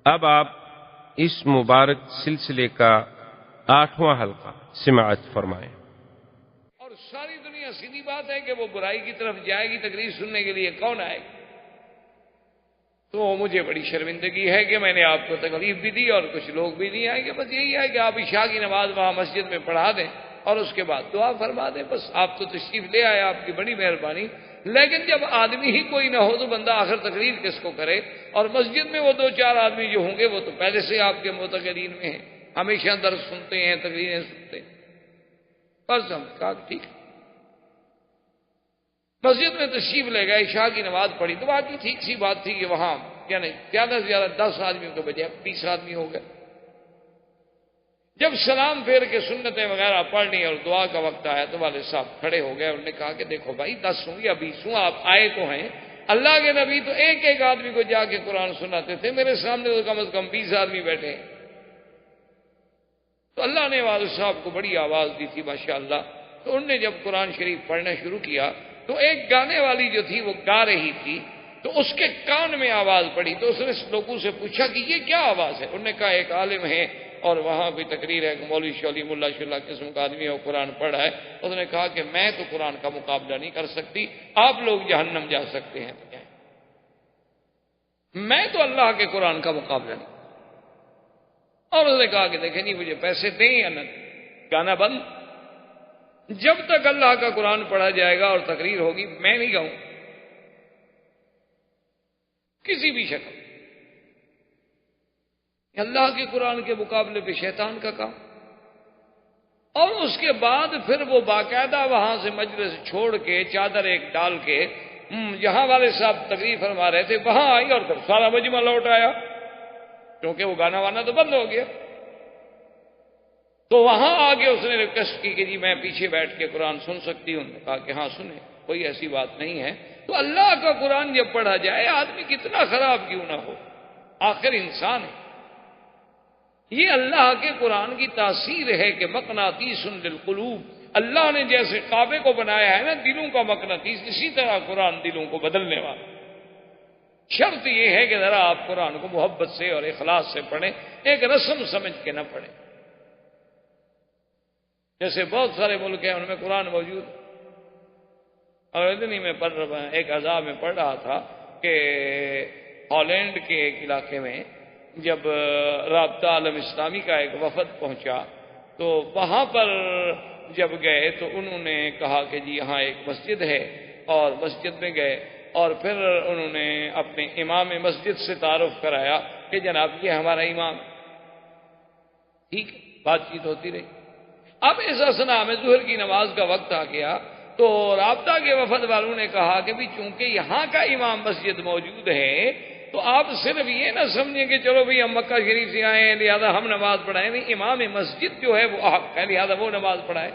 اب آپ اس مبارک سلسلے کا 8واں حلقہ سماعت فرمائیں۔ اور ساری دنیا سیدھی بات ہے کہ وہ برائی کی طرف جائے گی، تقریر سننے کے لیے کون آئے گا؟ تو مجھے بڑی شرمندگی ہے کہ میں نے آپ کو تکلیف بھی دی اور کچھ لوگ بھی نہیں آئے گے۔ بس یہی ہے کہ آپ عشاء کی نماز وہاں مسجد میں پڑھا دیں اور اس کے بعد دعا فرما دیں، بس آپ تو تشریف لے آئے، آپ کی بڑی مہربانی۔ لیکن جب آدمی ہی کوئی نہ ہو تو بندہ آخر تقریر کس کو کرے؟ اور مسجد میں وہ 2-4 آدمی جو ہوں گے وہ تو پہلے سے آپ کے معتقدین میں ہیں، ہمیشہ درس سنتے ہیں، تقریریں سنتے ہیں۔ بس ہم کہا ٹھیک، مسجد میں تشریف لے گئے، عشاء کی نماز پڑھی تو باقی ٹھیک سی بات تھی کہ وہاں یعنی زیادہ سے زیادہ 10 آدمیوں کے بجائے 20 آدمی ہو گئے۔ جب سلام پھیر کے سنتیں وغیرہ پڑھنی اور دعا کا وقت آیا تو والد صاحب کھڑے ہو گئے، انہوں نے کہا کہ دیکھو بھائی 10 ہوں یا 20 ہوں، آپ آئے تو ہیں، اللہ کے نبی تو ایک آدمی کو جا کے قرآن سناتے تھے، میرے سامنے تو کم از کم 20 آدمی بیٹھے ہیں۔ تو اللہ نے والد صاحب کو بڑی آواز دی تھی ماشاءاللہ، تو انہوں نے جب قرآن شریف پڑھنا شروع کیا تو ایک گانے والی جو تھی وہ گا رہی تھی، تو اس کے کان میں آواز پڑی تو اس نے لوگوں سے پوچھا کہ یہ کیا آواز ہے؟ انہوں نے کہا ایک عالم ہے اور وہاں بھی تقریر ہے کہ مولوی شولی ملا شلہ قسم کا آدمی ہے وہ قرآن پڑھ رہا ہے۔ اس نے کہا کہ میں تو قرآن کا مقابلہ نہیں کر سکتی، آپ لوگ جہنم جا سکتے ہیں، تو کیا ہے؟ میں تو اللہ کے قرآن کا مقابلہ نہیں۔ اور اس نے کہا کہ دیکھیں نہیں مجھے پیسے دیں یا نہ دیں، گانا بند، جب تک اللہ کا قرآن پڑھا جائے گا اور تقریر ہوگی میں نہیں گاؤں کسی بھی شکل۔ اللہ کے قرآن کے مقابلے پہ شیطان کا کام۔ اور اس کے بعد پھر وہ باقاعدہ وہاں سے مجلس چھوڑ کے چادر ایک ڈال کے جہاں والے صاحب تقریر فرما رہے تھے وہاں آئی اور پھر سارا مجمع لوٹ آیا، کیونکہ وہ گانا وانا تو بند ہو گیا۔ تو وہاں آگے اس نے ریکویسٹ کی کہ جی میں پیچھے بیٹھ کے قرآن سن سکتی ہوں؟ کہا کہ ہاں سنیں، کوئی ایسی بات نہیں ہے۔ تو اللہ کا قرآن جب پڑھا جائے آدمی کتنا خراب کیوں نہ ہو، آخر انسان ہے۔ یہ اللہ کے قرآن کی تاثیر ہے کہ مقناطیس للقلوب، اللہ نے جیسے کعبے کو بنایا ہے نا دلوں کا مقناطیس، اسی طرح قرآن دلوں کو بدلنے والا۔ شرط یہ ہے کہ ذرا آپ قرآن کو محبت سے اور اخلاص سے پڑھیں، ایک رسم سمجھ کے نہ پڑھیں۔ جیسے بہت سارے ملک ہیں ان میں قرآن موجود، اور اتنی میں پڑھ رہا ایک عذاب میں پڑھ رہا تھا کہ ہالینڈ کے ایک علاقے میں جب رابطہ عالم اسلامی کا ایک وفد پہنچا تو وہاں پر جب گئے تو انہوں نے کہا کہ جی یہاں ایک مسجد ہے، اور مسجد میں گئے اور پھر انہوں نے اپنے امام مسجد سے تعارف کرایا کہ جناب یہ ہمارا امام، ٹھیک ہے، بات چیت ہوتی رہی۔ اب اس اثنا میں ظہر کی نماز کا وقت آ گیا تو رابطہ کے وفد والوں نے کہا کہ بھی چونکہ یہاں کا امام مسجد موجود ہے تو آپ صرف یہ نہ سمجھیں کہ چلو بھئی ہم مکہ شریف سے آئے ہیں لہذا ہم نماز پڑھائیں، نہیں، امام مسجد جو ہے وہ حق ہے لہذا وہ نماز پڑھائے۔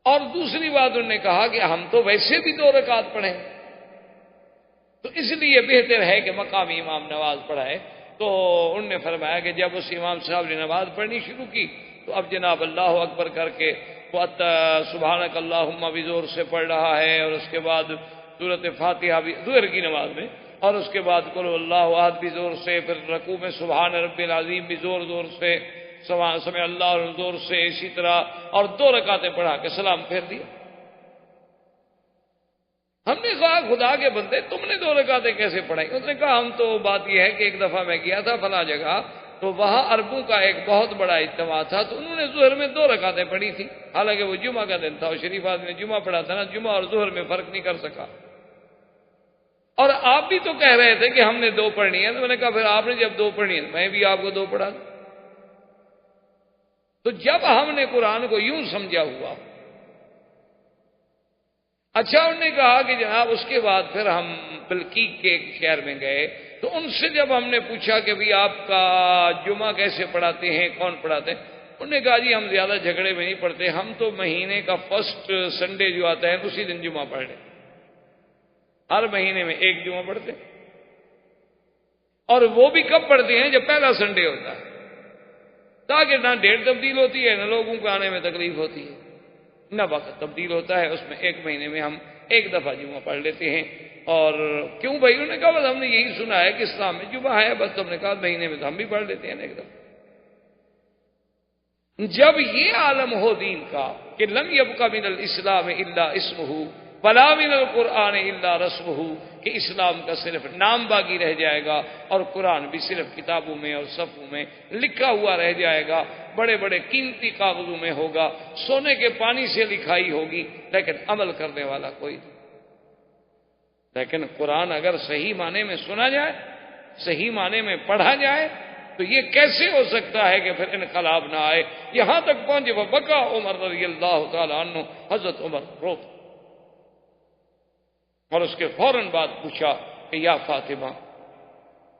اور دوسری بات انہوں نے کہا کہ ہم تو ویسے بھی 2 رکعت پڑھیں، تو اس لیے بہتر ہے کہ مقامی امام نماز پڑھائے۔ تو انہوں نے فرمایا کہ جب اس امام صاحب نے نماز پڑھنی شروع کی تو اب جناب اللہ اکبر کر کے سبحانک اللہم بھی زور سے پڑھ رہا ہے، اور اس کے بعد سورۃ فاتحہ بھی ظہر کی نماز میں، اور اس کے بعد قل اللہ احد بھی زور سے، پھر رکوع میں سبحان رب العظیم بھی زور سے، سمع اللہ اور زور سے، اسی طرح، اور 2 رکعتیں پڑھا کے سلام پھیر دیا۔ ہم نے کہا خدا کے بندے تم نے 2 رکعتیں کیسے پڑھائی؟ اس نے کہا ہم تو بات یہ ہے کہ ایک دفعہ میں گیا تھا فلاں جگہ تو وہاں عربوں کا ایک بہت بڑا اجتماع تھا تو انہوں نے ظہر میں 2 رکعتیں پڑھی تھی، حالانکہ وہ جمعہ کا دن تھا اور شریف آدمی نے جمعہ پڑھا تھا نا، جمعہ اور ظہر میں فرق نہیں کر سکا۔ اور آپ بھی تو کہہ رہے تھے کہ ہم نے 2 پڑھنی ہے، تو میں نے کہا پھر آپ نے جب 2 پڑھنی ہے میں بھی آپ کو 2 پڑھا دوں۔ تو جب ہم نے قرآن کو یوں سمجھا ہوا، اچھا انہوں نے کہا کہ جناب اس کے بعد پھر ہم بلقیق کے ایک شہر میں گئے تو ان سے جب ہم نے پوچھا کہ بھی آپ کا جمعہ کیسے پڑھاتے ہیں، کون پڑھاتے ہیں؟ انہوں نے کہا جی ہم زیادہ جھگڑے میں نہیں پڑھتے، ہم تو مہینے کا فرسٹ سنڈے جو آتا ہے اسی دن جمعہ پڑھ لیں، ہر مہینے میں 1 جمعہ پڑھتے ہیں، اور وہ بھی کب پڑھتے ہیں؟ جب پہلا سنڈے ہوتا ہے، تاکہ نہ ڈیٹ تبدیل ہوتی ہے نہ لوگوں کو آنے میں تکلیف ہوتی ہے، نہ وقت تبدیل ہوتا ہے، اس میں 1 مہینے میں ہم 1 دفعہ جمعہ پڑھ لیتے ہیں۔ اور کیوں بھائی؟ انہوں نے کہا بس ہم نے یہی سنا ہے کہ اسلام میں جمعہ ہے، بس تم نے کہا مہینے میں تو ہم بھی پڑھ لیتے ہیں ایک دم۔ جب یہ عالم ہو دین کا کہ لم یبق من الاسلام الا اسمہ ولا من القرآن الا رسمہ، کہ اسلام کا صرف نام باقی رہ جائے گا اور قرآن بھی صرف کتابوں میں اور صفوں میں لکھا ہوا رہ جائے گا، بڑے بڑے قیمتی کاغذوں میں ہوگا، سونے کے پانی سے لکھائی ہوگی، لیکن عمل کرنے والا کوئی نہیں۔ لیکن قرآن اگر صحیح معنی میں سنا جائے، صحیح معنی میں پڑھا جائے، تو یہ کیسے ہو سکتا ہے کہ پھر انقلاب نہ آئے؟ یہاں تک پہنچے بکا عمر رضی اللہ تعالی عنہ، حضرت عمر رو، اور اس کے فوراً بعد پوچھا کہ یا فاطمہ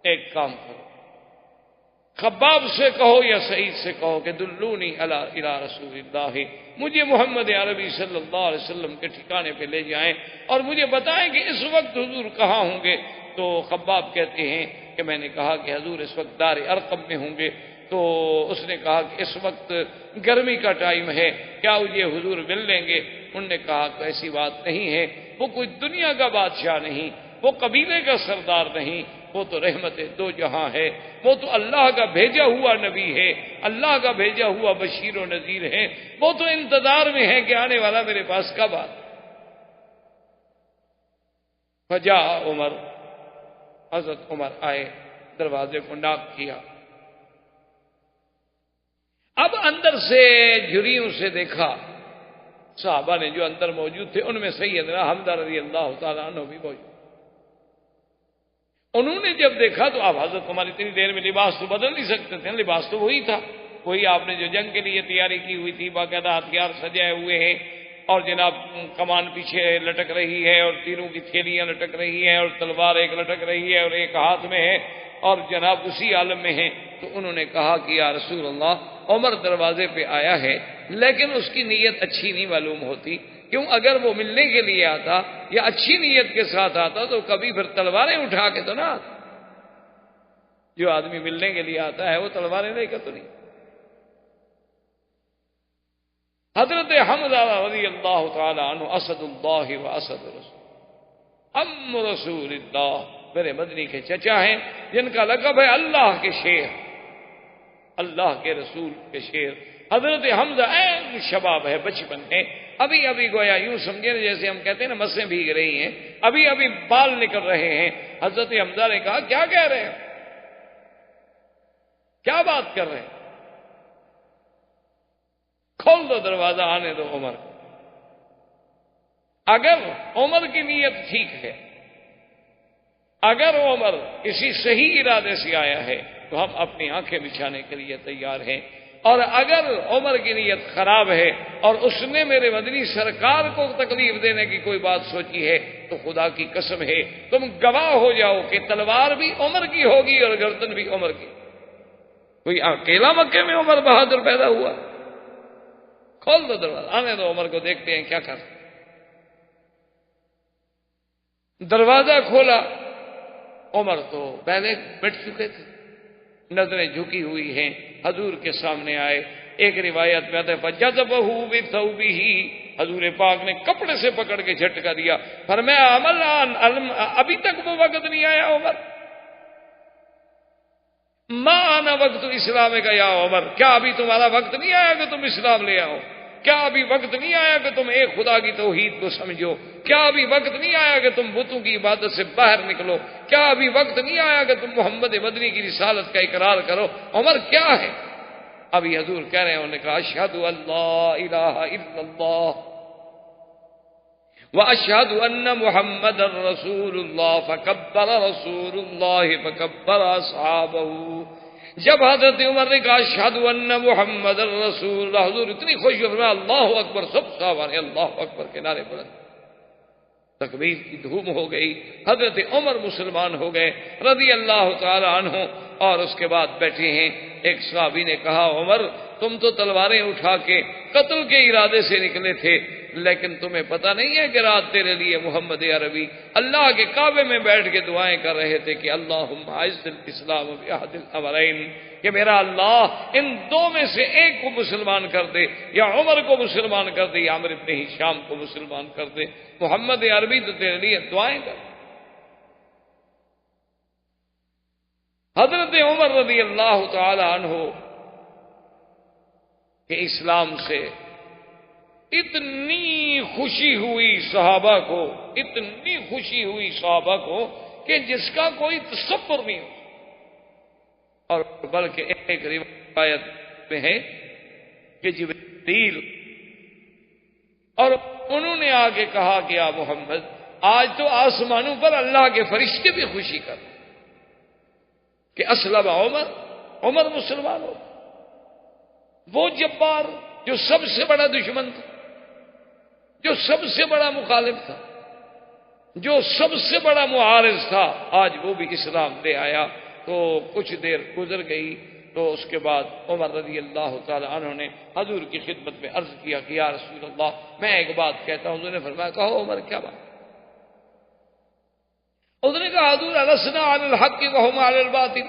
ایک کام کرو، خباب سے کہو یا سعید سے کہو کہ دلونی الی رسول اللہ، مجھے محمد عربی صلی اللہ علیہ وسلم کے ٹھکانے پہ لے جائیں اور مجھے بتائیں کہ اس وقت حضور کہاں ہوں گے۔ تو خباب کہتے ہیں کہ میں نے کہا کہ حضور اس وقت دار ارقم میں ہوں گے۔ تو اس نے کہا کہ اس وقت گرمی کا ٹائم ہے، کیا یہ حضور مل لیں گے؟ انہوں نے کہا کہ ایسی بات نہیں ہے، وہ کوئی دنیا کا بادشاہ نہیں، وہ قبیلے کا سردار نہیں، وہ تو رحمت دو جہاں ہے، وہ تو اللہ کا بھیجا ہوا نبی ہے، اللہ کا بھیجا ہوا بشیر و نذیر ہے، وہ تو انتظار میں ہے کہ آنے والا میرے پاس کب آ۔ فجاء عمر، حضرت عمر آئے، دروازے کو ناک کیا، اب اندر سے جھریوں سے دیکھا، صحابہ نے جو اندر موجود تھے ان میں سیدنا حمزہ رضی اللہ تعالیٰ عنہ بھی موجود۔ انہوں نے جب دیکھا تو آپ حضرت عمر اتنی دیر میں لباس تو بدل نہیں سکتے تھے، لباس تو وہی تھا، وہی آپ نے جو جنگ کے لیے تیاری کی ہوئی تھی، باقاعدہ ہتھیار سجائے ہوئے ہیں، اور جناب کمان پیچھے لٹک رہی ہے اور تیروں کی تھیلیاں لٹک رہی ہیں اور تلوار ایک لٹک رہی ہے اور ایک ہاتھ میں ہے، اور جناب اسی عالم میں ہیں۔ تو انہوں نے کہا کہ یا رسول اللہ، عمر دروازے پہ آیا ہے لیکن اس کی نیت اچھی نہیں معلوم ہوتی، کیوں اگر وہ ملنے کے لیے آتا یا اچھی نیت کے ساتھ آتا تو کبھی پھر تلواریں اٹھا کے تو نہ آتا، جو آدمی ملنے کے لیے آتا ہے وہ تلواریں لے کر تو نہیں۔ حضرت حمزہ رضی اللہ تعالی عنہ اسد اللہ و اسد رسول، ام رسول اللہ، میرے مدنی کے چچا ہیں جن کا لقب ہے اللہ کے شیر، اللہ کے رسول کے شیر۔ حضرت حمزہ این شباب ہے، بچپن ہے، ابھی ابھی گویا یوں سمجھے جیسے ہم کہتے ہیں نا مسیں بھیگ رہی ہیں، ابھی ابھی بال نکل رہے ہیں۔ حضرت حمزہ نے کہا کیا کہہ رہے ہیں، کیا بات کر رہے ہیں؟ کھول دو دروازہ، آنے دو عمر کو۔ اگر عمر کی نیت ٹھیک ہے، اگر عمر کسی صحیح ارادے سے آیا ہے تو ہم اپنی آنکھیں بچھانے کے لیے تیار ہیں، اور اگر عمر کی نیت خراب ہے اور اس نے میرے مدنی سرکار کو تکلیف دینے کی کوئی بات سوچی ہے تو خدا کی قسم ہے تم گواہ ہو جاؤ کہ تلوار بھی عمر کی ہوگی اور گردن بھی عمر کی۔ کوئی اکیلا مکے میں عمر بہادر پیدا ہوا؟ کھول دو دروازہ، آنے دو عمر کو، دیکھتے ہیں کیا کر۔ دروازہ کھولا، عمر تو پہلے بیٹھ چکے تھے، نظریں جھکی ہوئی ہیں، حضور کے سامنے آئے۔ ایک روایت میں آتا ہے فجذبہ بثوبہ، حضور پاک نے کپڑے سے پکڑ کے جھٹکا دیا، فرمایا ابھی تک وہ وقت نہیں آیا عمر، ما آنا وقت اسلام کا یا عمر، کیا ابھی تمہارا وقت نہیں آیا کہ تم اسلام لے آؤ؟ کیا ابھی وقت نہیں آیا کہ تم ایک خدا کی توحید کو سمجھو؟ کیا ابھی وقت نہیں آیا کہ تم بتوں کی عبادت سے باہر نکلو؟ کیا ابھی وقت نہیں آیا کہ تم محمد مدنی کی رسالت کا اقرار کرو؟ عمر کیا ہے؟ ابھی حضور کہہ رہے ہیں، انہوں نے کہا اشہد ان لا الہ الا اللہ واشہد ان محمد رسول اللہ، فکبر رسول اللہ فکبر اصحابہ۔ جب حضرت عمر نے کہا اشہد ان محمد رسول اللہ، حضور اتنی خوش ہوئی، اللہ اکبر، سب صحابہ نے اللہ اکبر کے نعرے بلند، تکبیر کی دھوم ہو گئی، حضرت عمر مسلمان ہو گئے رضی اللہ تعالی عنہ۔ اور اس کے بعد بیٹھے ہیں، ایک صحابی نے کہا عمر تم تو تلواریں اٹھا کے قتل کے ارادے سے نکلے تھے، لیکن تمہیں پتہ نہیں ہے کہ رات تیرے لیے محمد عربی اللہ کے کعبے میں بیٹھ کے دعائیں کر رہے تھے کہ اللہم اعز الاسلام باحد الامرین، کہ میرا اللہ ان دو میں سے ایک کو مسلمان کر دے، یا عمر کو مسلمان کر دے یا عمرو بن ہشام کو مسلمان کر دے۔ محمد عربی تو تیرے لیے دعائیں کر۔ حضرت عمر رضی اللہ تعالی عنہ کہ اسلام سے اتنی خوشی ہوئی صحابہ کو، اتنی خوشی ہوئی صحابہ کو کہ جس کا کوئی تصور نہیں ہو، اور بلکہ ایک روایت میں ہے کہ جبریل اور انہوں نے آگے کہا کہ یا محمد آج تو آسمانوں پر اللہ کے فرشتے بھی خوشی کر کہ اسلم عمر مسلمان ہو، وہ جبار جو سب سے بڑا دشمن تھا، جو سب سے بڑا مخالف تھا، جو سب سے بڑا معارض تھا، آج وہ بھی اسلام لے آیا۔ تو کچھ دیر گزر گئی تو اس کے بعد عمر رضی اللہ تعالی عنہ نے حضور کی خدمت میں عرض کیا کہ یا رسول اللہ میں ایک بات کہتا ہوں۔ حضور نے فرمایا کہو عمر کیا بات؟ اس نے کہا حضور السنا علی الحق وهم علی الباطل۔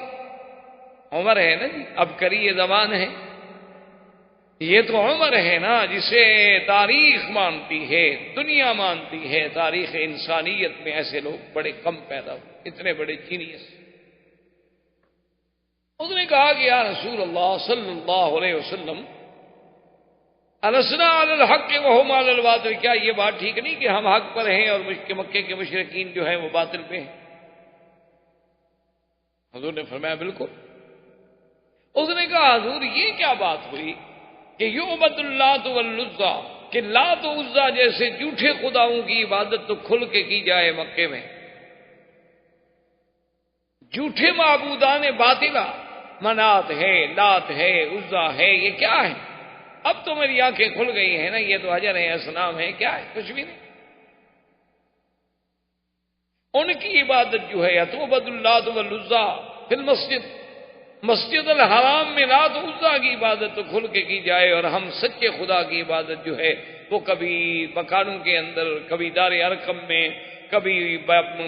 عمر ہے نا جی، اب کریے زبان ہے، یہ تو عمر ہے نا جسے تاریخ مانتی ہے، دنیا مانتی ہے، تاریخ انسانیت میں ایسے لوگ بڑے کم پیدا ہوئے، اتنے بڑے جینیس۔ اس نے کہا کہ یا رسول اللہ صلی اللہ علیہ وسلم السنا علی الحق وهم علی الباطل، کیا یہ بات ٹھیک نہیں کہ ہم حق پر ہیں اور مکے کے مشرکین جو ہیں وہ باطل پہ ہیں؟ حضور نے فرمایا بالکل۔ اس نے کہا حضور یہ کیا بات ہوئی کہ یعبد اللات والعزیٰ، کہ لات و عزیٰ جیسے جھوٹے خداؤں کی عبادت تو کھل کے کی جائے مکے میں، جھوٹے معبودان باطلہ منات ہے، لات ہے، عزیٰ ہے، یہ کیا ہے؟ اب تو میری آنکھیں کھل گئی ہیں نا، یہ تو حجر ہے، اصنام ہے، کیا ہے؟ کچھ بھی نہیں۔ ان کی عبادت جو ہے یعبد اللات والعزیٰ فی المسجد، مسجد الحرام میں لات و عزیٰ کی عبادت تو کھل کے کی جائے، اور ہم سچے خدا کی عبادت جو ہے وہ کبھی مکانوں کے اندر، کبھی دار ارقم میں، کبھی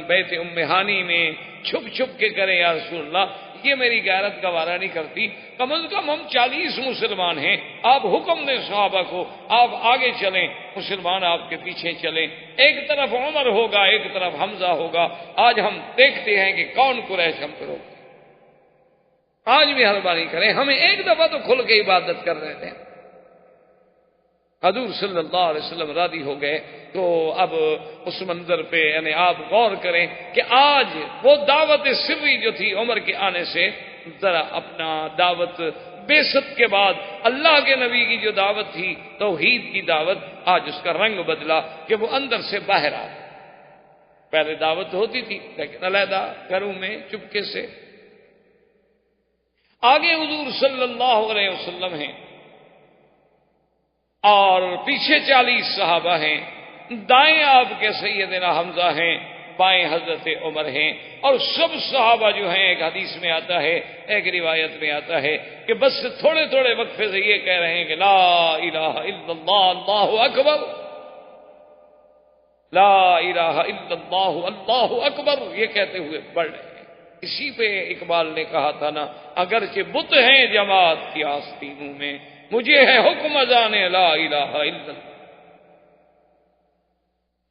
بیت ام ہانی میں چھپ چھپ کے کریں یا رسول اللہ، یہ میری غیرت گوارا نہیں کرتی۔ کم از کم ہم 40 مسلمان ہیں، آپ حکم دیں صحابہ کو، آپ آگے چلیں، مسلمان آپ کے پیچھے چلیں، ایک طرف عمر ہوگا، ایک طرف حمزہ ہوگا۔ آج ہم دیکھتے ہیں کہ کون قریش ہم پر ہوگا۔ آج بھی مہربانی کریں، ہمیں ایک دفعہ تو کھل کے عبادت کر رہے تھے۔ حضور صلی اللہ علیہ وسلم راضی ہو گئے۔ تو اب اس منظر پہ یعنی آپ غور کریں کہ آج وہ دعوت سری جو تھی عمر کے آنے سے، ذرا اپنا دعوت بعثت کے بعد اللہ کے نبی کی جو دعوت تھی، توحید کی دعوت، آج اس کا رنگ بدلا کہ وہ اندر سے باہر آ گئی۔ پہلے دعوت ہوتی تھی لیکن علیحدہ گھروں میں چپکے سے۔ آگے حضور صلی اللہ علیہ وسلم ہیں اور پیچھے 40 صحابہ ہیں، دائیں آپ کے سیدنا حمزہ ہیں، بائیں حضرت عمر ہیں، اور سب صحابہ جو ہیں، ایک حدیث میں آتا ہے، ایک روایت میں آتا ہے کہ بس تھوڑے تھوڑے وقفے سے یہ کہہ رہے ہیں کہ لا الہ الا اللہ اللہ اکبر، لا الہ الا اللہ اللہ اکبر، یہ کہتے ہوئے بڑھ رہے ہیں۔ اسی پہ اقبال نے کہا تھا نا، اگرچہ بت ہیں جماعت کی آستینوں میں، مجھے ہے حکم اذان لا الہ الا اللہ۔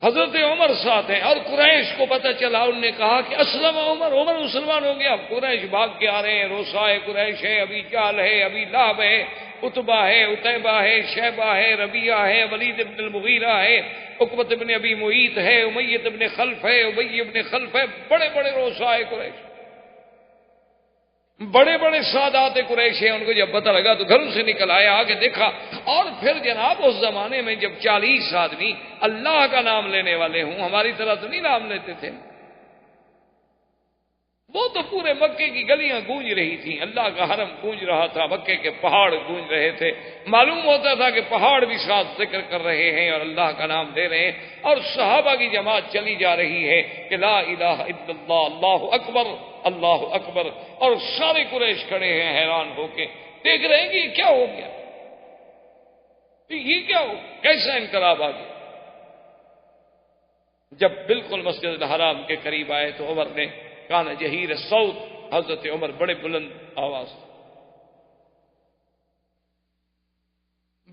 حضرت عمر ساتھ ہیں، اور قریش کو پتہ چلا، انہوں نے کہا کہ اسلم عمر مسلمان ہو گیا۔ قریش بھاگ کے آ رہے ہیں، روسائے قریش ہے، ابی جہل ہے، ابی لہب ہے، عتبہ ہے، عتیبہ ہے، شیبہ ہے، ربیعہ ہے، ولید بن المغیرہ ہے، عقبۃ بن ابی معیط ہے، امیہ بن خلف ہے، ابی بن خلف ہے، بڑے بڑے روسائے قریش، بڑے بڑے سادات قریش ہیں۔ ان کو جب پتہ لگا تو گھروں سے نکل آیا، آگے دیکھا، اور پھر جناب اس زمانے میں جب 40 آدمی اللہ کا نام لینے والے ہوں، ہماری طرح تو نہیں نام لیتے تھے، وہ تو پورے مکے کی گلیاں گونج رہی تھیں، اللہ کا حرم گونج رہا تھا، مکے کے پہاڑ گونج رہے تھے، معلوم ہوتا تھا کہ پہاڑ بھی ساتھ ذکر کر رہے ہیں اور اللہ کا نام لے رہے ہیں، اور صحابہ کی جماعت چلی جا رہی ہے کہ لا الہ الا اللہ اللہ اکبر اللہ اکبر، اور سارے قریش کھڑے ہیں حیران ہو کے، دیکھ رہے ہیں کہ یہ کیا ہو گیا، یہ کیا ہو، کیسا انقلاب آ گیا۔ جب بالکل مسجد الحرام کے قریب آئے تو عمر نے کان جہیر صوت، حضرت عمر بڑے بلند آواز،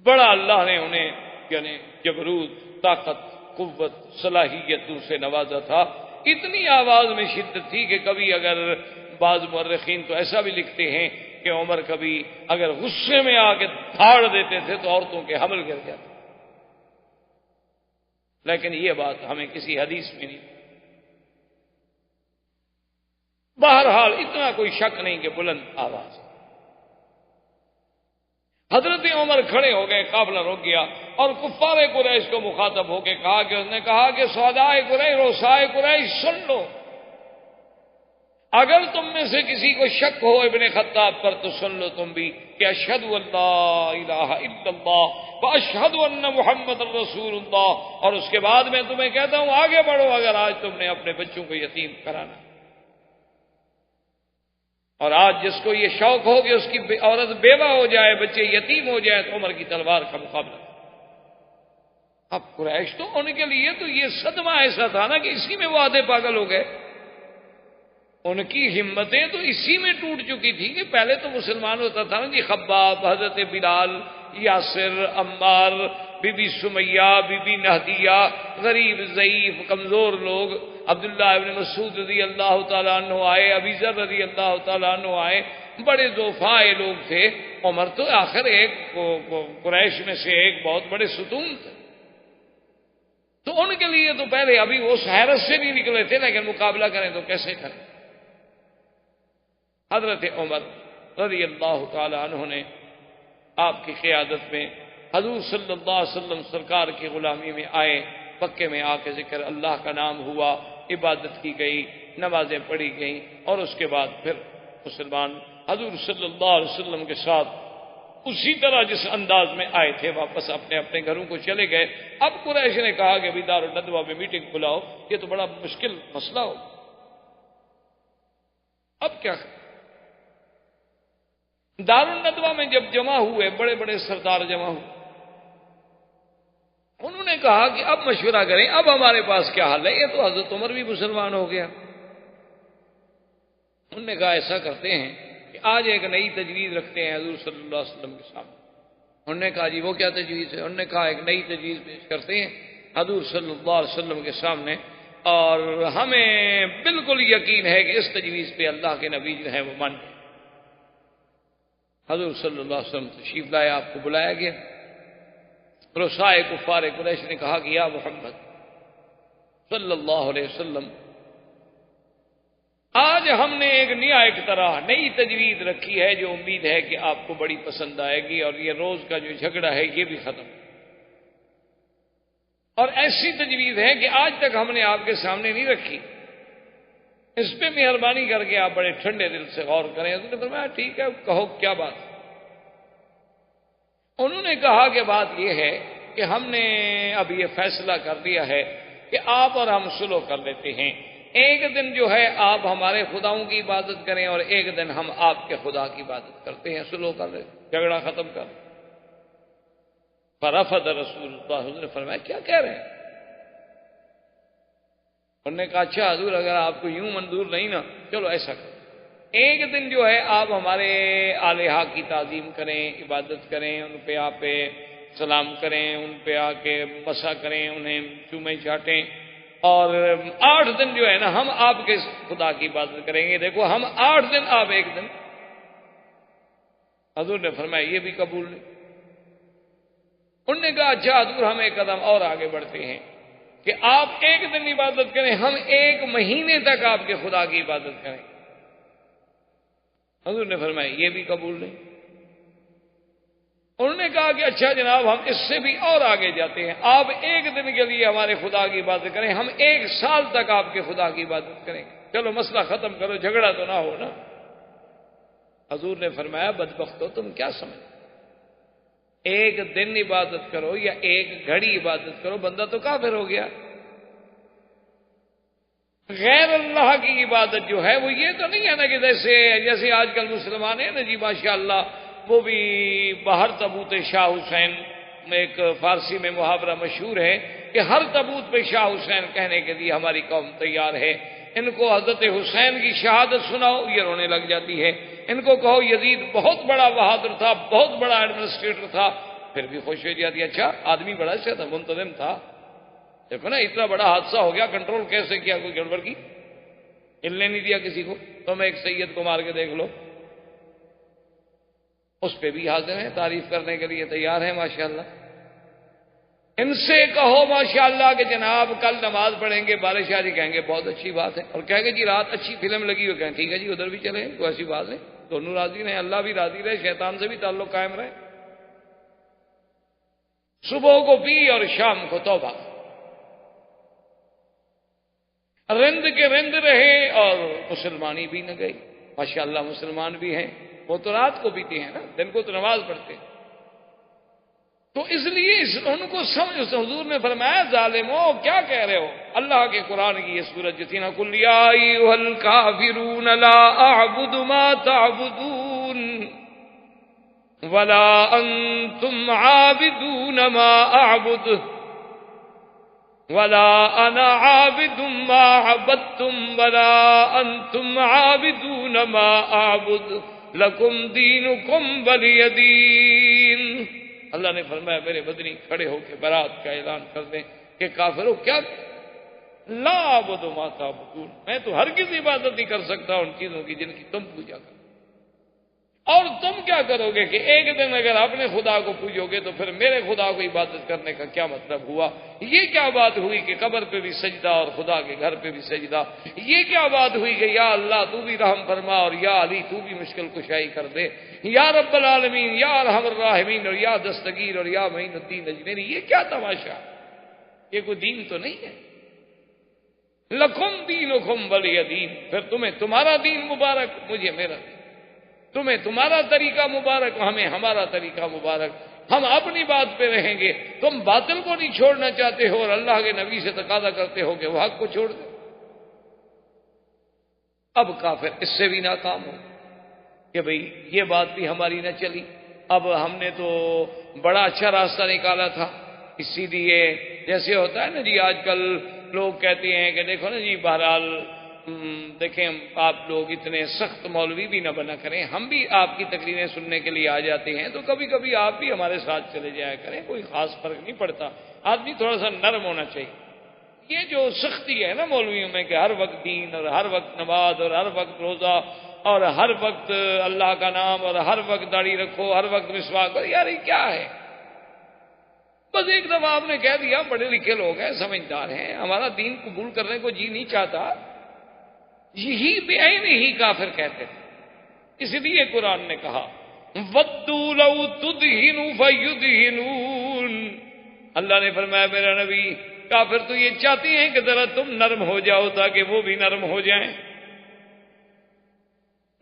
بڑا اللہ نے انہیں یعنی جبروت، طاقت، قوت، صلاحیتوں سے نوازا تھا، اتنی آواز میں شدت تھی کہ کبھی اگر بعض مورخین تو ایسا بھی لکھتے ہیں کہ عمر کبھی اگر غصے میں آ کے دھاڑ دیتے تھے تو عورتوں کے حمل گر جاتے، لیکن یہ بات ہمیں کسی حدیث میں نہیں۔ بہرحال اتنا کوئی شک نہیں کہ بلند آواز۔ حضرت عمر کھڑے ہو گئے، قافلہ رک گیا، اور کفار قریش کو مخاطب ہو کے کہا کہ اس نے کہا کہ سودائے قریش، روسائے قریش، سن لو، اگر تم میں سے کسی کو شک ہو ابن خطاب پر تو سن لو تم بھی کہ اشہد ان لا الہ الا اللہ واشہد ان محمد الرسول اللہ، اور اس کے بعد میں تمہیں کہتا ہوں آگے بڑھو اگر آج تم نے اپنے بچوں کو یتیم کرانا، اور آج جس کو یہ شوق ہو کہ اس کی عورت بیوہ ہو جائے، بچے یتیم ہو جائے، تو عمر کی تلوار کا مقابلہ۔ اب قریش تو ان کے لیے تو یہ صدمہ ایسا تھا نا کہ اسی میں وہ آدھے پاگل ہو گئے، ان کی ہمتیں تو اسی میں ٹوٹ چکی تھی کہ پہلے تو مسلمان ہوتا تھا نا جی، خباب، حضرت بلال، یاسر، عمار، بی بی سمیہ، بی بی نہدیہ، غریب ضعیف کمزور لوگ، عبداللہ ابن مسعود رضی اللہ تعالیٰ عنہ آئے، ابی ذر رضی اللہ تعالیٰ عنہ آئے، بڑے ضعفاء لوگ تھے۔ عمر تو آخر ایک قریش میں سے ایک بہت بڑے ستون تھے، تو ان کے لیے تو پہلے ابھی وہ اس حیرت سے نہیں نکلے تھے، لیکن مقابلہ کریں تو کیسے کریں۔ حضرت عمر رضی اللہ تعالی عنہ نے آپ کی قیادت میں حضور صلی اللہ علیہ وسلم سرکار کی غلامی میں آئے، مکے میں آ کے ذکر اللہ کا نام ہوا، عبادت کی گئی، نمازیں پڑھی گئیں، اور اس کے بعد پھر مسلمان حضور صلی اللہ علیہ وسلم کے ساتھ اسی طرح جس انداز میں آئے تھے واپس اپنے اپنے گھروں کو چلے گئے۔ اب قریش نے کہا کہ ابھی دارالندوہ میں میٹنگ بلاؤ، یہ تو بڑا مشکل مسئلہ ہو، اب کیا کریں؟ دارالندوہ میں جب جمع ہوئے، بڑے بڑے سردار جمع ہوئے، انہوں نے کہا کہ اب مشورہ کریں، اب ہمارے پاس کیا حل ہے، یہ تو حضرت عمر بھی مسلمان ہو گیا۔ انہوں نے کہا ایسا کرتے ہیں کہ آج ایک نئی تجویز رکھتے ہیں حضور صلی اللہ علیہ وسلم کے سامنے۔ انہوں نے کہا جی وہ کیا تجویز ہے؟ انہوں نے کہا ایک نئی تجویز پیش کرتے ہیں حضور صلی اللہ علیہ وسلم کے سامنے، اور ہمیں بالکل یقین ہے کہ اس تجویز پہ اللہ کے نبی جو ہیں وہ مان گئے۔ حضور صلی اللہ علیہ وسلم تشریف لائے، آپ کو بلایا گیا۔ رؤسائے کفار قریش نے کہا کہ یا محمد صلی اللہ علیہ وسلم، آج ہم نے ایک نیا اقتراح، نئی تجویز رکھی ہے جو امید ہے کہ آپ کو بڑی پسند آئے گی، اور یہ روز کا جو جھگڑا ہے یہ بھی ختم، اور ایسی تجویز ہے کہ آج تک ہم نے آپ کے سامنے نہیں رکھی، اس پہ مہربانی کر کے آپ بڑے ٹھنڈے دل سے غور کریں۔ انہوں نے فرمایا ٹھیک ہے، کہو کیا بات۔ انہوں نے کہا کہ بات یہ ہے کہ ہم نے اب یہ فیصلہ کر دیا ہے کہ آپ اور ہم صلح کر لیتے ہیں، ایک دن جو ہے آپ ہمارے خداؤں کی عبادت کریں اور ایک دن ہم آپ کے خدا کی عبادت کرتے ہیں، صلح کر لیں، جھگڑا ختم کر۔ فرفض رسول اللہ، حضور نے فرمایا کیا کہہ رہے ہیں؟ انہوں نے کہا اچھا حضور اگر آپ کو یوں منظور نہیں نا، چلو ایسا کرو، ایک دن جو ہے آپ ہمارے الہا کی تعظیم کریں، عبادت کریں، ان پہ آپ پہ سلام کریں، ان پہ آ کے مسا کریں، انہیں چومیں چاٹیں، اور 8 دن جو ہے نا ہم آپ کے خدا کی عبادت کریں گے۔ دیکھو ہم 8 دن، آپ ایک دن۔ حضور نے فرمایا یہ بھی قبول نہیں۔ انہوں نے کہا اچھا حضور ہم ایک قدم اور آگے بڑھتے ہیں کہ آپ ایک دن عبادت کریں، ہم 1 مہینے تک آپ کے خدا کی عبادت کریں۔ حضور نے فرمایا یہ بھی قبول نہیں۔ انہوں نے کہا کہ اچھا جناب ہم اس سے بھی اور آگے جاتے ہیں، آپ 1 دن کے لیے ہمارے خدا کی عبادت کریں، ہم 1 سال تک آپ کے خدا کی عبادت کریں گے، چلو مسئلہ ختم کرو، جھگڑا تو نہ ہو نا۔ حضور نے فرمایا بدبختو تم کیا سمجھ، 1 دن عبادت کرو یا 1 گھڑی عبادت کرو، بندہ تو کافر ہو گیا۔ غیر اللہ کی عبادت جو ہے وہ یہ تو نہیں ہے نا کہ جیسے آج کل مسلمان ہیں نا جی ماشاءاللہ، وہ بھی باہر تبوت شاہ حسین میں، ایک فارسی میں محاورہ مشہور ہے کہ ہر تبوت پہ شاہ حسین کہنے کے لیے ہماری قوم تیار ہے۔ ان کو حضرت حسین کی شہادت سناؤ یہ رونے لگ جاتی ہے، ان کو کہو یزید بہت بڑا بہادر تھا، بہت بڑا ایڈمنسٹریٹر تھا، پھر بھی خوش ہو جاتی ہے، اچھا آدمی بڑا اچھا تھا، منتظم تھا، دیکھو نا اتنا بڑا حادثہ ہو گیا، کنٹرول کیسے کیا، کوئی گڑبڑ کی، ہلنے نہیں دیا کسی کو۔ تم ایک سید کو مار کے دیکھ لو، اس پہ بھی حاضر ہیں، تعریف کرنے کے لیے تیار ہیں ماشاءاللہ۔ ان سے کہو ماشاءاللہ کہ جناب کل نماز پڑھیں گے، بارش آ جی، کہیں گے بہت اچھی بات ہے، اور کہیں گے جی رات اچھی فلم لگی ہو، کہیں ٹھیک ہے جی ادھر بھی چلیں، کوئی ایسی بات نہیں، دونوں راضی رہیں، اللہ بھی راضی رہے، شیطان سے بھی تعلق قائم رہے۔ صبح کو پی اور شام کو توبہ، رند کے رند رہے اور مسلمانی بھی نہ گئی۔ ماشاءاللہ مسلمان بھی ہیں، وہ تو رات کو پیتے ہیں نا، دن کو تو نماز پڑھتے ہیں۔ تو اس لیے ان کو سمجھ، حضور نے فرمایا ظالمو کیا کہہ رہے ہو؟ اللہ کے قرآن کی یہ سورت جو تھی نا، قل یا ایھا الکافرون لا اعبد ما تعبدون ولا انتم عابدون ما اعبد ولا انا عابد ما عبدتم ولا انتم عابدون ما اعبد لکم دینکم ولی دین۔ اللہ نے فرمایا میرے بدنی کھڑے ہو کے برات کا اعلان کر دیں کہ کافروں کیا لا اعبد ما تعبدون، میں تو ہرگز عبادت نہیں کر سکتا ان چیزوں کی جن کی تم پوجا کرو۔ اور تم کیا کرو گے کہ ایک دن اگر اپنے خدا کو پوجو گے تو پھر میرے خدا کو عبادت کرنے کا کیا مطلب ہوا؟ یہ کیا بات ہوئی کہ قبر پہ بھی سجدہ اور خدا کے گھر پہ بھی سجدہ؟ یہ کیا بات ہوئی کہ یا اللہ تو بھی رحم فرما اور یا علی تو بھی مشکل کشائی کر دے، یا رب العالمین، یا ارحم الراحمین، اور یا دستگیر اور یا معین الدین اجمیری؟ یہ کیا تماشا؟ یہ کوئی دین تو نہیں ہے۔ لکم دینکم ولی دین، پھر تمہیں تمہارا دین مبارک، مجھے میرا دین، تمہیں تمہارا طریقہ مبارک، ہمیں ہمارا طریقہ مبارک، ہم اپنی بات پہ رہیں گے۔ تم باطل کو نہیں چھوڑنا چاہتے ہو اور اللہ کے نبی سے تقاضا کرتے ہو کہ وہ حق کو چھوڑ دے۔ اب کافر اس سے بھی ناکام ہو کہ بھئی یہ بات بھی ہماری نہ چلی، اب ہم نے تو بڑا اچھا راستہ نکالا تھا، اسی لیے جیسے ہوتا ہے نا جی آج کل لوگ کہتے ہیں کہ دیکھو نا جی بہرحال دیکھیں آپ لوگ اتنے سخت مولوی بھی نہ بنا کریں، ہم بھی آپ کی تقریریں سننے کے لیے آ جاتے ہیں، تو کبھی کبھی آپ بھی ہمارے ساتھ چلے جایا کریں، کوئی خاص فرق نہیں پڑتا، آدمی تھوڑا سا نرم ہونا چاہیے۔ یہ جو سختی ہے نا مولویوں میں کہ ہر وقت دین اور ہر وقت نماز اور ہر وقت روزہ اور ہر وقت اللہ کا نام اور ہر وقت داڑھی رکھو، ہر وقت مسواک کرو، یار یہ کیا ہے؟ بس ایک دفعہ آپ نے کہہ دیا، بڑے لکھے لوگ ہیں، سمجھدار ہیں، ہمارا دین قبول کرنے کو جی نہیں چاہتا، یہی بے عین ہی کافر کہتے تھے۔ اس لیے قرآن نے کہا وَدُّوا لَوْ تُدْهِنُوا فَيُدْهِنُونَ، اللہ نے فرمایا میرا نبی کافر تو یہ چاہتے ہیں کہ ذرا تم نرم ہو جاؤ تاکہ وہ بھی نرم ہو جائیں۔